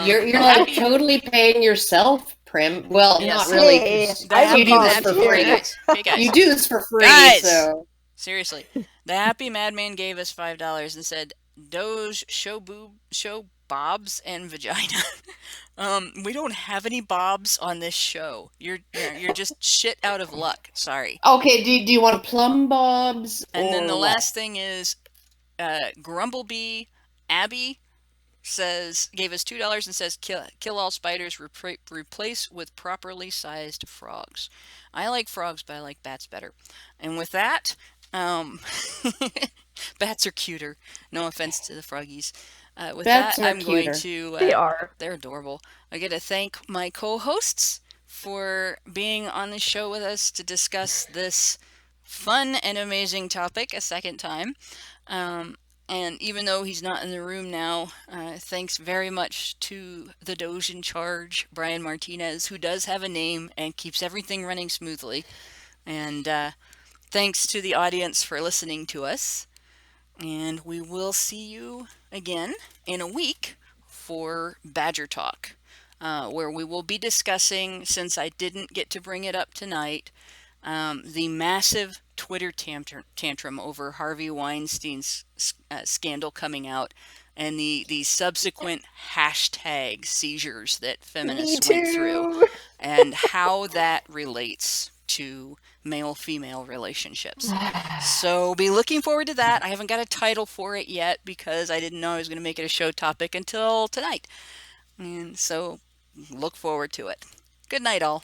You're happy- like totally paying yourself, Prim. Well, Yes. not really. Hey, 'Cause I'm you a do this for volunteer. free. Hey guys. You do this for free, Guys! so. Seriously, the Happy Madman gave us $5 and said, "Doge show bobs and vagina." We don't have any bobs on this show. You're just shit out of luck. Sorry. Okay, do you want plum bobs? And then the or last thing is, Grumblebee Abby gave us $2 and says, "Kill all spiders. Replace with properly sized frogs." I like frogs, but I like bats better. And with that, bats are cuter. No offense to the froggies. With Bats that, are I'm going cuter. to. They are. They're adorable. I get to thank my co-hosts for being on the show with us to discuss this fun and amazing topic a second time. And even though he's not in the room now, thanks very much to the Doge in charge, Brian Martinez, who does have a name and keeps everything running smoothly. And thanks to the audience for listening to us. And we will see you again in a week for Badger Talk, where we will be discussing, since I didn't get to bring it up tonight, the massive Twitter tantrum over Harvey Weinstein's scandal coming out, and the subsequent hashtag seizures that feminists went through, and how that relates to male-female relationships. So be looking forward to that. I haven't got a title for it yet because I didn't know I was going to make it a show topic until tonight. And so look forward to it. Good night, all.